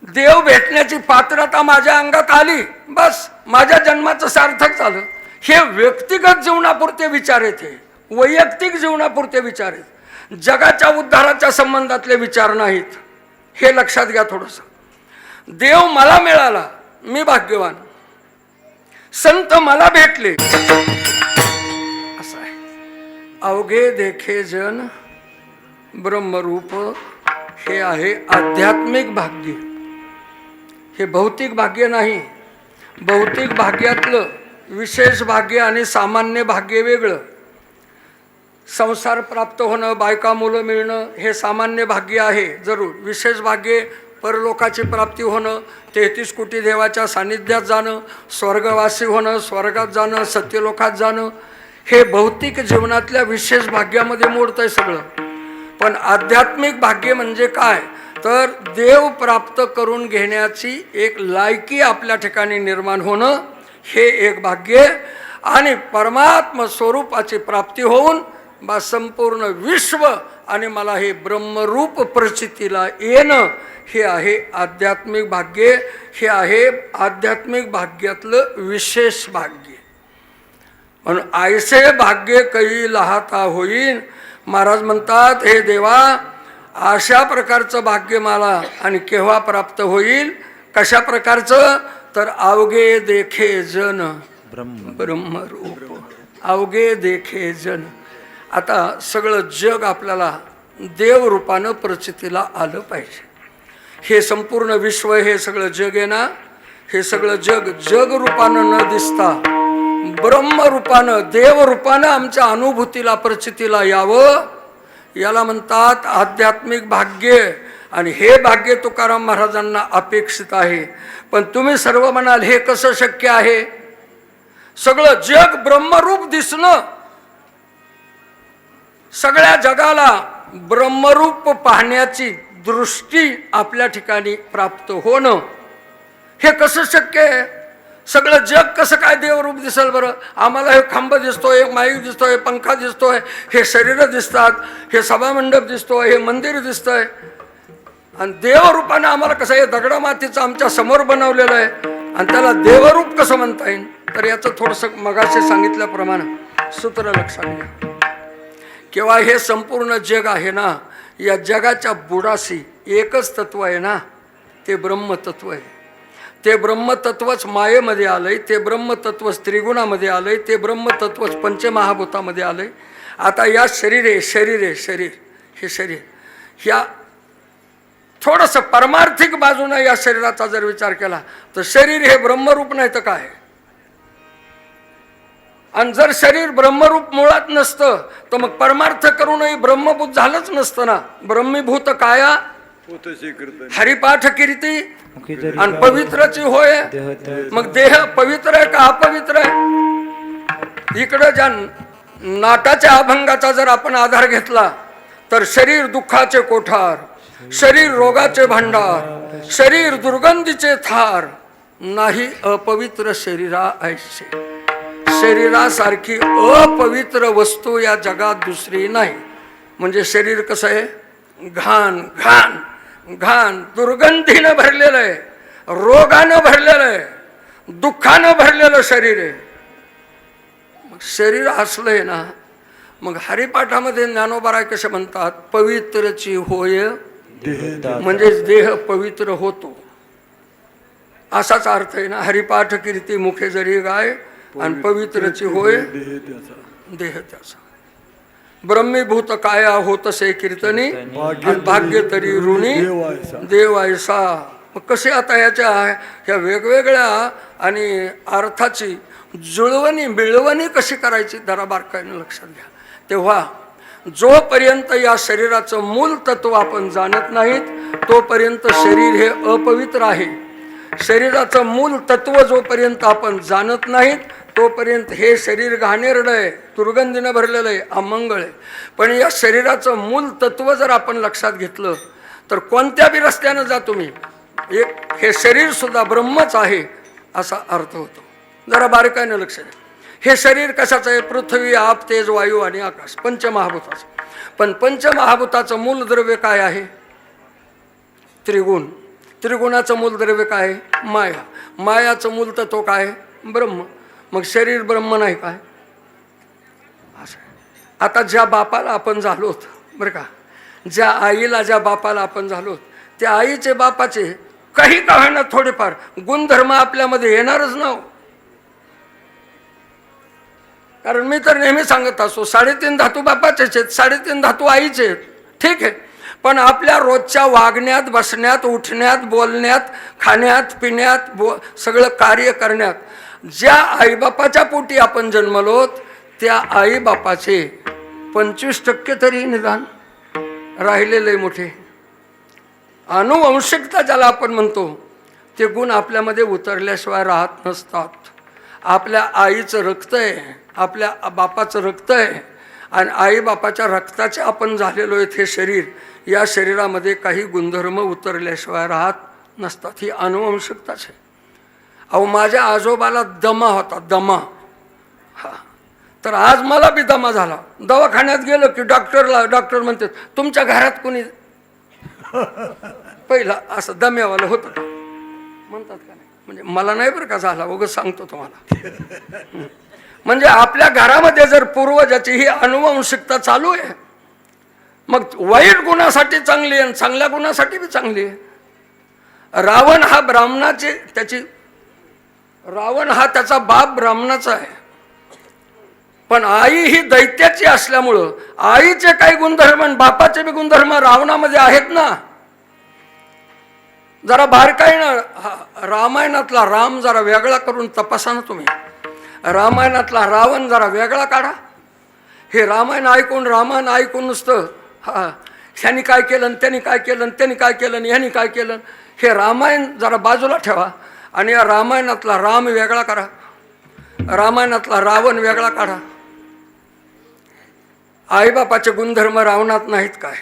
देव भेटण्याची पात्रता माझ्या अंगात आली, बस माझ्या जन्माचं सार्थक झालं. हे व्यक्तिगत जीवनापुरते विचार आहेत, हे वैयक्तिक जीवनापुरते विचार आहेत, जगाच्या उद्धाराच्या संबंधातले विचार नाहीत. हे लक्षात घ्या थोडंसं. देव मला मिळाला, मी भाग्यवान. संत मला भेटले, असं आहे. अवघे देखे जन ब्रह्मरूप, हे आहे आध्यात्मिक भाग्य. हे भौतिक भाग्य नाही. भौतिक भाग्यातलं विशेष भाग्य आणि सामान्य भाग्य वेगळं. संसार प्राप्त होणं, बायका मुलं मिळणं हे सामान्य भाग्य आहे जरूर. विशेष भाग्य परलोकाची प्राप्ती होणं, 33 कोटी देवाच्या सानिध्यात जाणं, स्वर्गवासी होणं, स्वर्गात जाणं, सत्यलोकात जाणं, हे भौतिक जीवनातल्या विशेष भाग्यामध्ये मोडतंय सगळं. पण आध्यात्मिक भाग्य म्हणजे काय? तर देव प्राप्त करून घेण्याची एक लायकी आपल्या ठिकाणी निर्माण होणं, हे एक भाग्य. आणि परमात्म स्वरूपाची प्राप्ती होऊन बा संपूर्ण विश्व आणि मला हे ब्रह्मरूप प्रचितीला येणं, हे आहे आध्यात्मिक भाग्य. हे आहे आध्यात्मिक भाग्यातलं विशेष भाग्य. म्हणून आयसे भाग्य कई लहाता होईन. महाराज म्हणतात, हे देवा, अशा प्रकारचं भाग्य मला आणि केव्हा प्राप्त होईल? कशा प्रकारचं? तर अवघे देखे जन ब्रह्मरूप. अवघे देखे जन. आता सगळं जग आपल्याला देवरूपानं प्रचितीला आलं पाहिजे. हे संपूर्ण विश्व, हे सगळं जग आहे ना, हे सगळं जग जगरूपानं न दिसता ब्रह्मरूपानं, देवरूपानं आमच्या अनुभूतीला, प्रचितीला यावं, याला म्हणतात आध्यात्मिक भाग्य. आणि हे भाग्य तुकाराम महाराजांना अपेक्षित आहे. पण तुम्ही सर्व म्हणाल, हे कसं शक्य आहे? सगळं जग ब्रह्मरूप दिसणं, सगळ्या जगाला ब्रह्मरूप पाहण्याची दृष्टी आपल्या ठिकाणी प्राप्त होणं, हे कसं शक्य आहे? सगळं जग कसं काय देवरूप दिसेल बरं? आम्हाला हे खांब दिसतोय, माईक दिसतोय, पंखा दिसतोय, हे शरीर दिसतात, हे सभामंडप दिसतोय, हे मंदिर दिसतंय, आणि देवरूपानं आम्हाला कसं हे दगडा मातीचं आमच्या समोर बनवलेलं आहे, आणि त्याला देवरूप कसं म्हणता येईल? तर याचं थोडंसं मगाशी सांगितल्याप्रमाणे सूत्र लक्षात घ्या. केव्हा हे संपूर्ण जग आहे ना, या जगाच्या बुडाशी एकच तत्व आहे ना, ते ब्रह्मतत्व आहे. ते ब्रह्मतत्वच मायेमध्ये आलंय, ते ब्रह्मतत्वच त्रिगुणामध्ये आलंय, ते ब्रह्मतत्वच पंचमहाभूतामध्ये आलंय. आता या शरीर हे शरीर ह्या थोडंसं परमार्थिक बाजूनं या शरीराचा जर विचार केला तर शरीर हे ब्रह्मरूप नाही तर काय? आणि जर शरीर ब्रह्मरूप मुळात नसतं तर मग परमार्थ करूनही ब्रह्मभूत झालंच नसतं ना. ब्रह्मीभूत काया हरिपाठ कीर्ती आणि पवित्रची होय. मग देह पवित्र आहे का अपवित्र आहे? इकडं ज्या नाटाच्या अभंगाचा जर आपण आधार घेतला तर शरीर दुःखाचे कोठार, शरीर रोगाचे भांडार, शरीर दुर्गंधीचे थार, नाही अपवित्र शरीरा ऐसे. शरीरासारखी अपवित्र वस्तू या जगात दुसरी नाही. म्हणजे शरीर कसं आहे? घाण घाण घाण, दुर्गंधीनं भरलेलं आहे, रोगानं भरलेलं आहे, दुःखानं भरलेलं शरीर आहे. मग शरीर असलंय ना, मग हरिपाठामध्ये ज्ञानोबाराय कसे म्हणतात? पवित्रची होय, म्हणजे देह पवित्र होतो असाच अर्थ आहे ना. हरिपाठ कीर्ती मुखे जरी गाय आणि पवित्रची होय देह त्याचा. ब्रह्मीभूत काया होतसे कीर्तनी आणि भाग्य तरी ऋणी देवायसा. मग कसे आता ह्या वेगवेगळ्या आणि अर्थाची जुळवणी मिळवणी कशी करायची जरा बारकाईने लक्षात घ्या. तेव्हा जोपर्यंत या शरीराचं मूल तत्व आपण जाणत नाहीत तोपर्यंत शरीर हे अपवित्र आहे. शरीराचं मूल तत्व जोपर्यंत आपण जाणत नाहीत तोपर्यंत हे शरीर घाणेरडं आहे, दुर्गंधीनं भरलेलं आहे, अमंगळ आहे. पण या शरीराचं मूल तत्व जर आपण लक्षात घेतलं तर कोणत्या बी रस्त्यानं जा तुम्ही, एक हे शरीर सुद्धा ब्रह्मच आहे असा अर्थ होतो. जरा बारकाईनं लक्ष द्या. हे शरीर कशाचं आहे? पृथ्वी, आप, तेज, वायू आणि आकाश, पंचमहाभूताचं. पण पंचमहाभूताचं मूल द्रव्य काय आहे? त्रिगुण. त्रिगुणाचं मूल द्रव्य काय आहे? माया. मायाचं मूल तत्व काय? ब्रह्म. मग शरीर ब्रह्म नाही काय? असं. आता ज्या बापाला आपण झालोत बरं का, ज्या आईला ज्या बापाला आपण झालोत त्या आईचे बापाचे काही का होईना थोडेफार गुणधर्म आपल्यामध्ये येणारच ना. कारण मी तर नेहमी सांगत असतो 3.5 धातू बापाचेच आहेत, 3.5 धातू आईचे आहेत. ठीक आहे, पण आपल्या रोजच्या वागण्यात, बसण्यात, उठण्यात, बोलण्यात, खाण्यात, पिण्यात, सगळं कार्य करण्यात ज्या आईबापाच्या पोटी आपण जन्मलोत त्या आईबापाचे 25% तरी निदान राहिलेले मोठे अनुवंशिकता ज्याला आपण म्हणतो ते गुण आपल्यामध्ये उतरल्याशिवाय राहत नसतात. आपल्या आईचं रक्त आहे, आपल्या बापाचं रक्त आहे आणि आईबापाच्या रक्ताचे आपण झालेलो आहेत. हे शरीर, या शरीरामध्ये काही गुणधर्म उतरल्याशिवाय राहत नसतात. ही अनुवंशिकताच आहे. अहो माझ्या आजोबाला दमा होता, दमा. हा, तर आज मला बी दमा झाला. दवाखान्यात गेलो की डॉक्टर म्हणतात तुमच्या घरात कोणी पहिला असं दम्यावाला होतं का म्हणतात का? नाही, म्हणजे मला नाही बरं का झाला, उगाच सांगतो तुम्हाला. म्हणजे आपल्या घरामध्ये जर पूर्वजाची ही अनुवंशिकता चालू आहे मग वाईट गुणासाठी चांगली आहे, चांगल्या गुणासाठी बी चांगली आहे. रावण हा ब्राह्मणाचे रावण हा त्याचा बाप ब्राह्मणाचा आहे, पण आई ही दैत्याची असल्यामुळं आईचे काही गुणधर्म आणि बापाचे बी गुणधर्म रावणामध्ये आहेत ना. जरा बारकाईनं रामायणातला राम जरा वेगळा करून तपासा ना तुम्ही. रामायणातला रावण जरा वेगळा काढा. हे रामायण ऐकून नुसतं ह्यानी काय केलं, त्यांनी काय केलं, त्यांनी काय केलं, ह्यानी काय केलं, हे रामायण जरा बाजूला ठेवा आणि या रामायणातला राम वेगळा करा, रामायणातला रावण वेगळा काढा. आईबापाचे गुणधर्म रावणात नाहीत काय?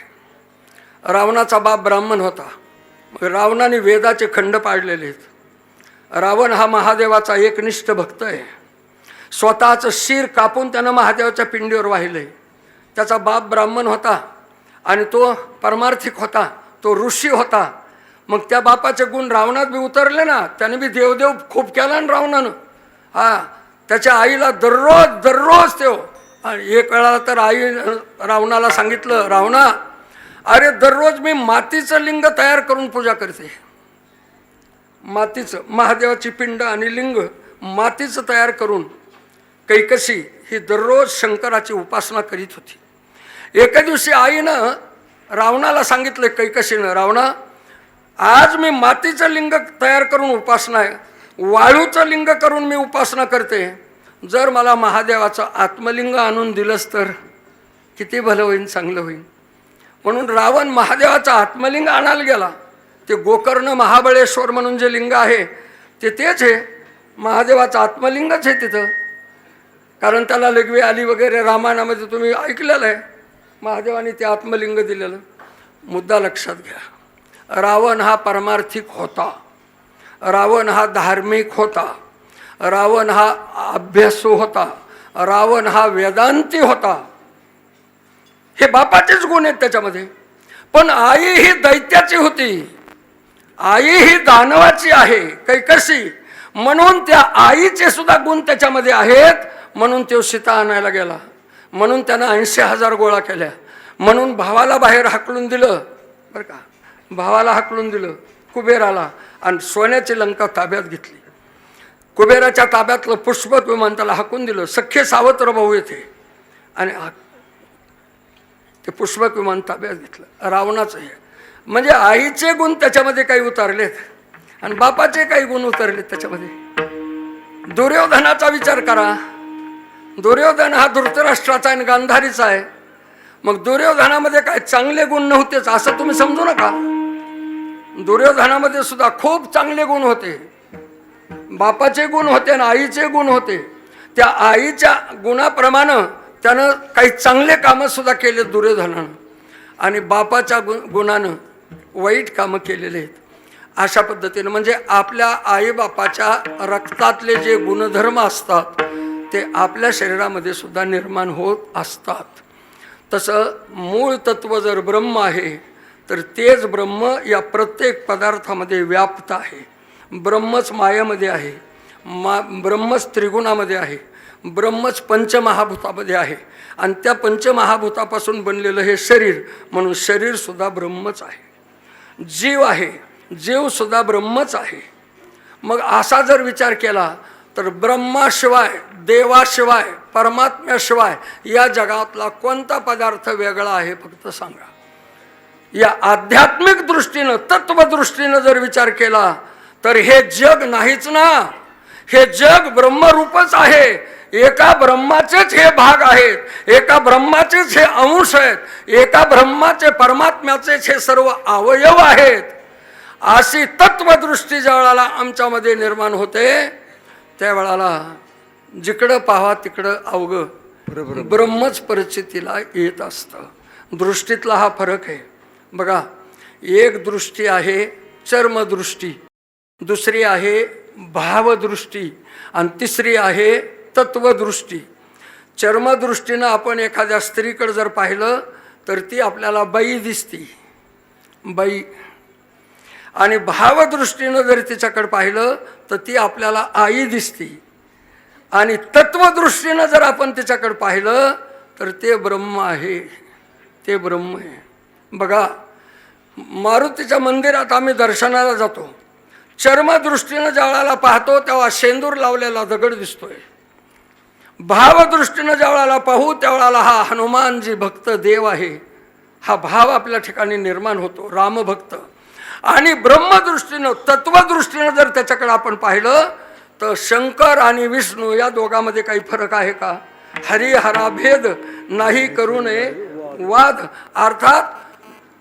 रावणाचा बाप ब्राह्मण होता, मग रावणाने वेदाचे खंड पाडलेले आहेत. रावण हा महादेवाचा एकनिष्ठ भक्त आहे. स्वतःचं शिर कापून त्यानं महादेवाच्या पिंडीवर वाहिलंय. त्याचा बाप ब्राह्मण होता आणि तो परमार्थिक होता, तो ऋषी होता. मग त्या बापाचे गुण रावणात बी उतरले ना. त्याने बी देवदेव खूप केला ना रावणानं. त्याच्या आईला दररोज तेव. आणि एक वेळा तर आई रावणाला सांगितलं, रावणा अरे दररोज मी मातीचं लिंग तयार करून पूजा करते. मातीचं, महादेवाची पिंड आणि लिंग मातीचं तयार करून कैकसी ही दररोज शंकराची उपासना करीत होती. एका दिवशी आईनं रावणाला सांगितलं, कैकसीनं, रावणा आज मी मातीचं लिंग तयार करून उपासना आहे, वाळूचं लिंग करून मी उपासना करते, जर मला महादेवाचं आत्मलिंग आणून दिलंस तर किती भलं होईल, चांगलं होईल. म्हणून रावण महादेवाचं आत्मलिंग आणायला गेला. ते गोकर्ण महाबळेश्वर म्हणून जे लिंग आहे ते तेच आहे, महादेवाचं आत्मलिंगच आहे तिथं. कारण त्याला लघवी आली वगैरे रामायणामध्ये तुम्ही ऐकलेलं आहे, महादेवाने ते आत्मलिंग दिलेलं. मुद्दा लक्षात घ्या, रावण हा परमार्थिक होता, रावण हा धार्मिक होता, रावण हा अभ्यासू होता, रावण हा वेदांती होता. हे बापाचेच गुण आहेत त्याच्यामध्ये. पण आई ही दैत्याची होती, आई ही दानवाची आहे कैकसी. म्हणून त्या आईचे सुद्धा गुण त्याच्यामध्ये आहेत. म्हणून तो सीता आणायला गेला, म्हणून त्यानं 80,000 गोळा केल्या, म्हणून भावाला बाहेर हाकलून दिलं. बरं का, भावाला हाकलून दिलं कुबेराला, आणि सोन्याची लंका ताब्यात घेतली. कुबेराच्या ताब्यातलं पुष्पक विमान त्याला हाकून दिलं. सख्खे सावत्र भाऊ येथे, आणि ते पुष्पक विमान ताब्यात घेतलं. रावणाचं हे म्हणजे आईचे गुण त्याच्यामध्ये काही उतरलेत आणि बापाचे काही गुण उतरलेत त्याच्यामध्ये. दुर्योधनाचा विचार करा. दुर्योधन हा धृतराष्ट्राचा आणि गांधारीचा आहे. मग दुर्योधनामध्ये काय चांगले गुण नव्हतेच असं तुम्ही समजू नका. दुर्योधनामध्ये सुद्धा खूप चांगले गुण होते, बापाचे गुण होते आणि आईचे गुण होते. त्या आईच्या गुणाप्रमाणे त्यानं काही चांगले कामं सुद्धा केले दुर्योधनानं, आणि बापाच्या गुणानं वाईट कामं केलेले आहेत. अशा पद्धतीनं म्हणजे आपल्या आईबापाच्या रक्तातले जे गुणधर्म असतात ते आपल्या शरीरामध्ये सुद्धा निर्माण होत असतात. तसं मूळ तत्व जर ब्रह्म आहे तर तेच ब्रह्म या प्रत्येक पदार्थामध्ये व्याप्त आहे. ब्रह्मच मायेमध्ये आहे, ब्रह्मच त्रिगुणामध्ये आहे, ब्रह्मच पंचमहाभूतामध्ये आहे, आणि त्या पंचमहाभूतापासून बनलेलं हे शरीर, म्हणून शरीरसुद्धा ब्रह्मच आहे. जीव आहे, जीवसुद्धा ब्रह्मच आहे. मग असा जर विचार केला तर ब्रह्माशिवाय, देवाशिवाय, परमात्म्याशिवाय या जगातला कोणता पदार्थ वेगळा आहे फक्त सांगा. या आध्यात्मिक दृष्टीनं, तत्वदृष्टीनं जर विचार केला तर हे जग नाहीच ना. हे जग ब्रह्मरूपच आहे. एका ब्रह्माचेच हे भाग आहेत, एका ब्रह्माचेच हे अंश आहेत, एका ब्रह्माचे परमात्म्याचेच हे सर्व अवयव आहेत. अशी तत्वदृष्टी ज्या वेळाला आमच्यामध्ये निर्माण होते त्यावेळाला जिकडं पाहावा तिकडं अवघं ब्रह्मच परिस्थितीला येत असतं. दृष्टीतला हा फरक आहे बघा. एक दृष्टी आहे चर्मदृष्टी, दुसरी आहे भावदृष्टी, आणि तिसरी आहे तत्वदृष्टी. चर्मदृष्टीनं आपण एखाद्या स्त्रीकडे जर पाहिलं तर ती आपल्याला बाई दिसती, बाई. आणि भावदृष्टीनं जर तिच्याकडे पाहिलं तर ती आपल्याला आई दिसती. आणि तत्वदृष्टीनं जर आपण तिच्याकडे पाहिलं तर ते ब्रह्म आहे, ते ब्रह्म आहे. बघा, मारुतीच्या मंदिरात आम्ही दर्शनाला जातो, चर्मदृष्टीनं ज्यावेळेला पाहतो तेव्हा शेंदूर लावलेला दगड दिसतोय. भावदृष्टीनं ज्यावेळेला पाहू त्यावेळेला हा हनुमानजी भक्त देव आहे, हा भाव आपल्या ठिकाणी निर्माण होतो, रामभक्त. आणि ब्रह्मदृष्टीनं, तत्वदृष्टीनं जर त्याच्याकडे आपण पाहिलं तर शंकर आणि विष्णू या दोघांमध्ये काही फरक आहे का? हरिहरा भेद नाही करू नये वाद. अर्थात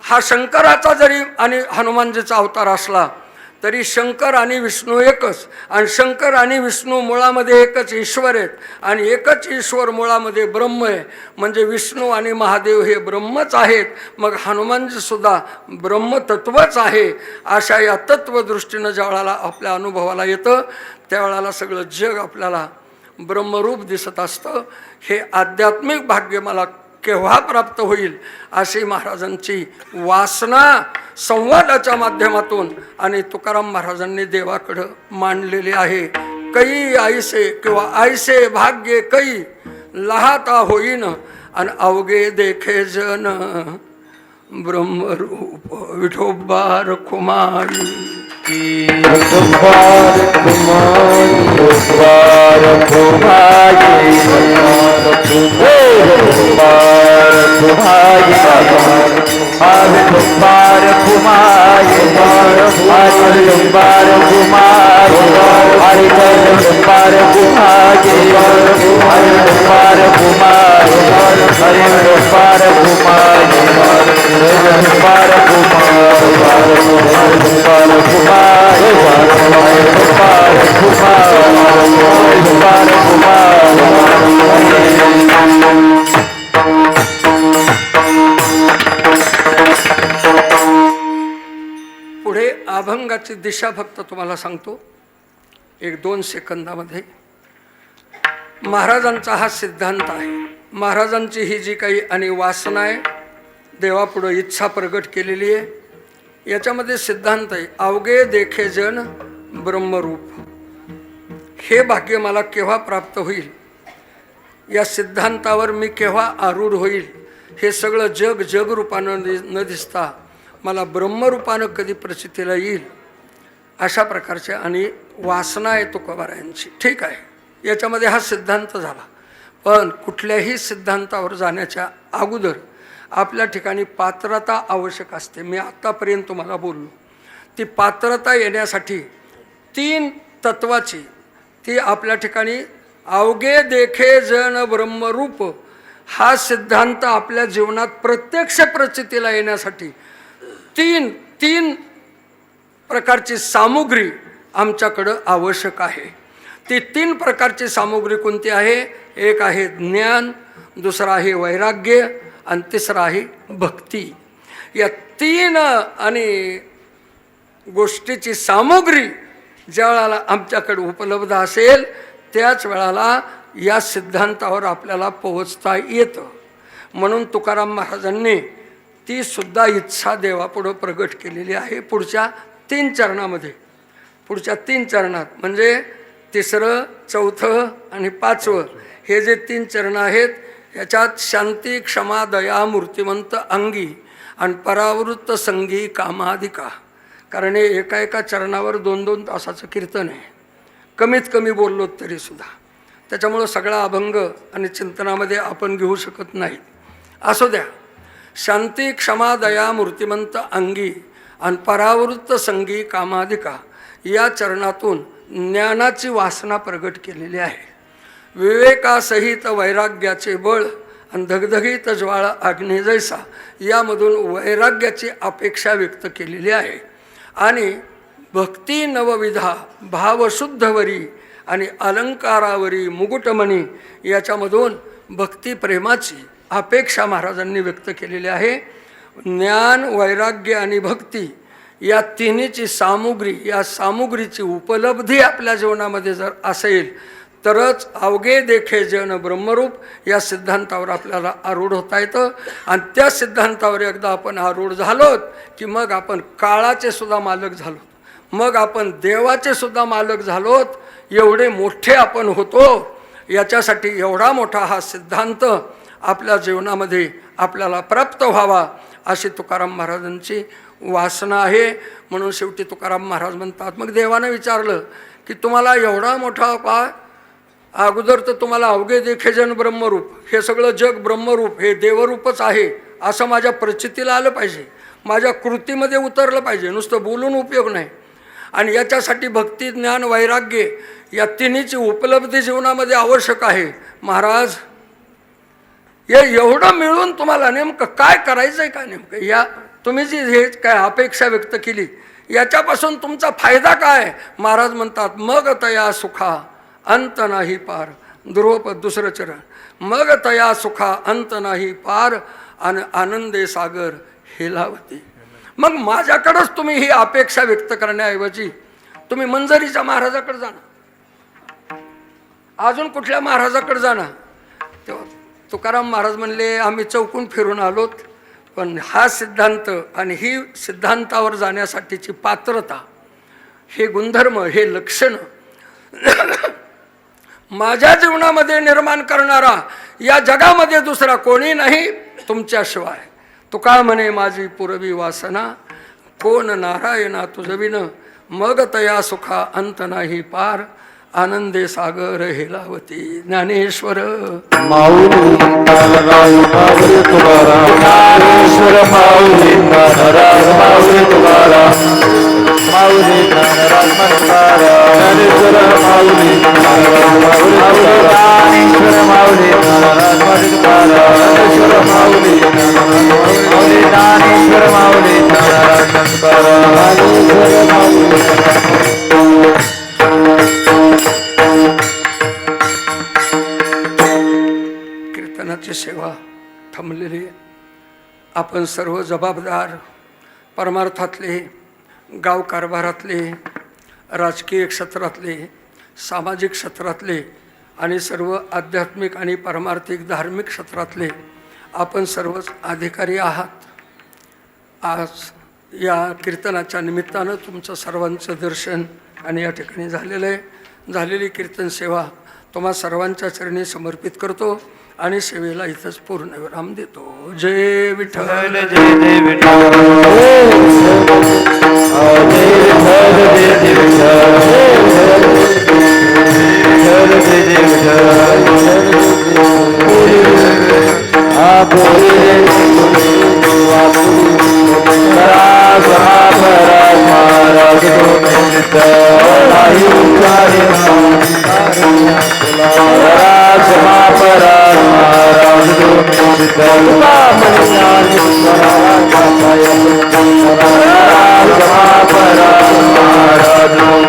हा शंकराचा जरी आणि हनुमानजीचा अवतार असला तरी शंकर आणि विष्णू एकच, आणि शंकर आणि विष्णू मुळामध्ये एकच ईश्वर आहेत, आणि एकच ईश्वर मुळामध्ये ब्रह्म आहे. म्हणजे विष्णू आणि महादेव हे ब्रह्मच आहेत. मग हनुमानजीसुद्धा ब्रह्मतत्वच आहे. अशा या तत्वदृष्टीनं ज्या वेळाला आपल्या अनुभवाला येतं त्यावेळेला सगळं जग आपल्याला ब्रह्मरूप दिसत असतं. हे आध्यात्मिक भाग्य मला केव्हा प्राप्त होईल अशी महाराजांची वासना संवादाच्या माध्यमातून आणि तुकाराम महाराजांनी देवाकडं मांडलेली आहे. कै आईसे किंवा आईसे भाग्य कै लहाता होईन, आणि अवघे देखे जन ब्रह्मरूप विठोबा रखुमाई. रखुमार कुमार रखुमार कुमारी रखुमार कुमारी हरि रखुमार कुमारी हरि रखुमार कुमारी हरि रखुमार कुमारी पार घुमाए हरि पार घुमाए पार घुमाए पार घुमाए पार पुढे अभंगाची दिशा फक्त तुम्हाला सांगतो 1-2 सेकंदामध्ये. महाराजांचा हा सिद्धांत आहे. महाराजांची ही जी काही आणि वासना आहे, देवापुढं इच्छा प्रगट केलेली आहे, याच्यामध्ये सिद्धांत आहे अवघे देखे जन ब्रह्मरूप. हे भाग्य मला केव्हा प्राप्त होईल, या सिद्धांतावर मी केव्हा आरूढ होईल, हे सगळं जग जगरूपानं न दिसता मला ब्रह्मरूपानं कधी प्रचितीला येईल, अशा प्रकारच्या आणि वासना आहे तुकोबारायांची. ठीक आहे, याच्यामध्ये हा सिद्धांत झाला. पण कुठल्याही सिद्धांतावर जाण्याच्या अगोदर आपल्या ठिकाणी पात्रता आवश्यक असते. मी आत्तापर्यंत तुम्हाला बोललो, ती पात्रता येण्यासाठी 3 तत्वाची, ती आपल्या ठिकाणी अवघे देखे जन ब्रह्मरूप हा सिद्धांत आपल्या जीवनात प्रत्यक्ष प्रचितीला येण्यासाठी तीन प्रकारची सामुग्री आमच्याकडं आवश्यक आहे. ती 3 प्रकारची सामुग्री कोणती आहे? एक आहे ज्ञान, दुसरा आहे वैराग्य आणि तिसरा आहे भक्ती. या 3 आणि गोष्टीची सामुग्री ज्या वेळाला आमच्याकडे उपलब्ध असेल त्याच वेळाला या सिद्धांतावर आपल्याला पोहोचता येतं. म्हणून तुकाराम महाराजांनी ती सुद्धा इच्छा देवापुढं प्रगट केलेली आहे पुढच्या 3 चरणामध्ये. पुढच्या 3 चरणात म्हणजे 3रं, 4थं आणि 5वं हे जे 3 चरणं आहेत, याच्यात शांती, क्षमा, दया, मूर्तिमंत अंगी आणि परावृत्त संगी कामाधिका. कारण हे एका चरणावर 2-2 तासाचं कीर्तन आहे, कमीत कमी बोललो तरीसुद्धा. त्याच्यामुळं सगळा अभंग आणि चिंतनामध्ये आपण घेऊ शकत नाही. असू द्या, शांती, क्षमा, दया, मूर्तिमंत अंगी आणि परावृत्त संगी कामाधिका या चरणातून ज्ञानाची वासना प्रगट केलेली आहे. विवेकासहित वैराग्याचे बळ आणि धगधगीत ज्वाळ अग्नी जैसा यामधून वैराग्याची अपेक्षा व्यक्त केलेली आहे. आणि भक्ती नवविधा भावशुद्धवरी आणि अलंकारावरी मुकुटमणी याच्यामधून भक्तिप्रेमाची अपेक्षा महाराजांनी व्यक्त केलेली आहे. ज्ञान, वैराग्य आणि भक्ती या तिन्हीची सामुग्री, या सामुग्रीची उपलब्धी आपल्या जीवनामध्ये जर असेल तरच अवघे देखे जन ब्रह्मरूप या सिद्धांतावर आपल्याला आरूढ होता येतं. आणि त्या सिद्धांतावर एकदा आपण आरूढ झालोत की मग आपण काळाचे सुद्धा मालक झालोत, मग आपण देवाचे सुद्धा मालक झालोत. एवढे मोठे आपण होतो. याच्यासाठी एवढा मोठा हा सिद्धांत आपल्या जीवनामध्ये आपल्याला प्राप्त व्हावा अशी तुकाराम महाराजांची वासना आहे. म्हणून शेवटी तुकाराम महाराज म्हणतात, मग देवानं विचारलं की तुम्हाला एवढा मोठा का? अगोदर तर तुम्हाला अवघे देखे जन ब्रह्मरूप, हे सगळं जग ब्रह्मरूप, हे देवरूपच आहे असं माझ्या प्रचितीला आलं पाहिजे, माझ्या कृतीमध्ये उतरलं पाहिजे, नुसतं बोलून उपयोग नाही. आणि याच्यासाठी भक्ती, ज्ञान, वैराग्य या तिन्हीची उपलब्धी जीवनामध्ये आवश्यक आहे. महाराज, हे एवढं मिळून तुम्हाला नेमकं काय करायचं आहे का? नेमकं या तुम्ही जी हे काय अपेक्षा व्यक्त केली याच्यापासून तुमचा फायदा काय? महाराज म्हणतात, मग तया सुखा अंत नाही पार. ध्रुवपद 2रं चरण. मग तया सुखा अंत नाही पार आणि आनंदे सागर हेलावती. मग माझ्याकडंच तुम्ही ही अपेक्षा व्यक्त करण्याऐवजी तुम्ही मंजरीच्या महाराजाकडे जाणार, अजून कुठल्या महाराजाकडे जाणार? तेव्हा तुकाराम महाराज म्हणले, आम्ही चौकून फिरून आलोत, पण हा सिद्धांत आणि ही सिद्धांतावर जाण्यासाठीची पात्रता, हे गुणधर्म, हे लक्षण माझ्या जीवनामध्ये निर्माण करणारा या जगामध्ये दुसरा कोणी नाही तुमच्याशिवाय. तुका म्हणे माझी पूर्वी वासना, कोण नारायणा तुझविन. मग तया सुखा अंत नाही पार, आनंदे सागर हेलावती. ज्ञानेश्वर माऊली माऊली तुकाराम, ज्ञानेश्वर माऊली माऊली तुकाराम, माऊली ज्ञानेश्वर माऊली माऊली ज्ञानेश्वर सेवा थांबलेली आहे. आपण सर्व जबाबदार, परमार्थातले, गाव कारभारातले, राजकीय क्षेत्रातले, सामाजिक क्षेत्रातले आणि सर्व आध्यात्मिक आणि परमार्थिक धार्मिक क्षेत्रातले आपण सर्वच अधिकारी आहात. आज या कीर्तनाच्या निमित्तानं तुमचं सर्वांचं दर्शन आणि या ठिकाणी झालेलं आहे. झालेली कीर्तन सेवा तुम्हा सर्वांच्या चरणी समर्पित करतो आणि सेवेला इथंच पूर्णविराम देतो. जय विठ्ठल. जय जय विठ्ठल. जय जय विठ्ठल. जय जय विठ्ठल. महाराज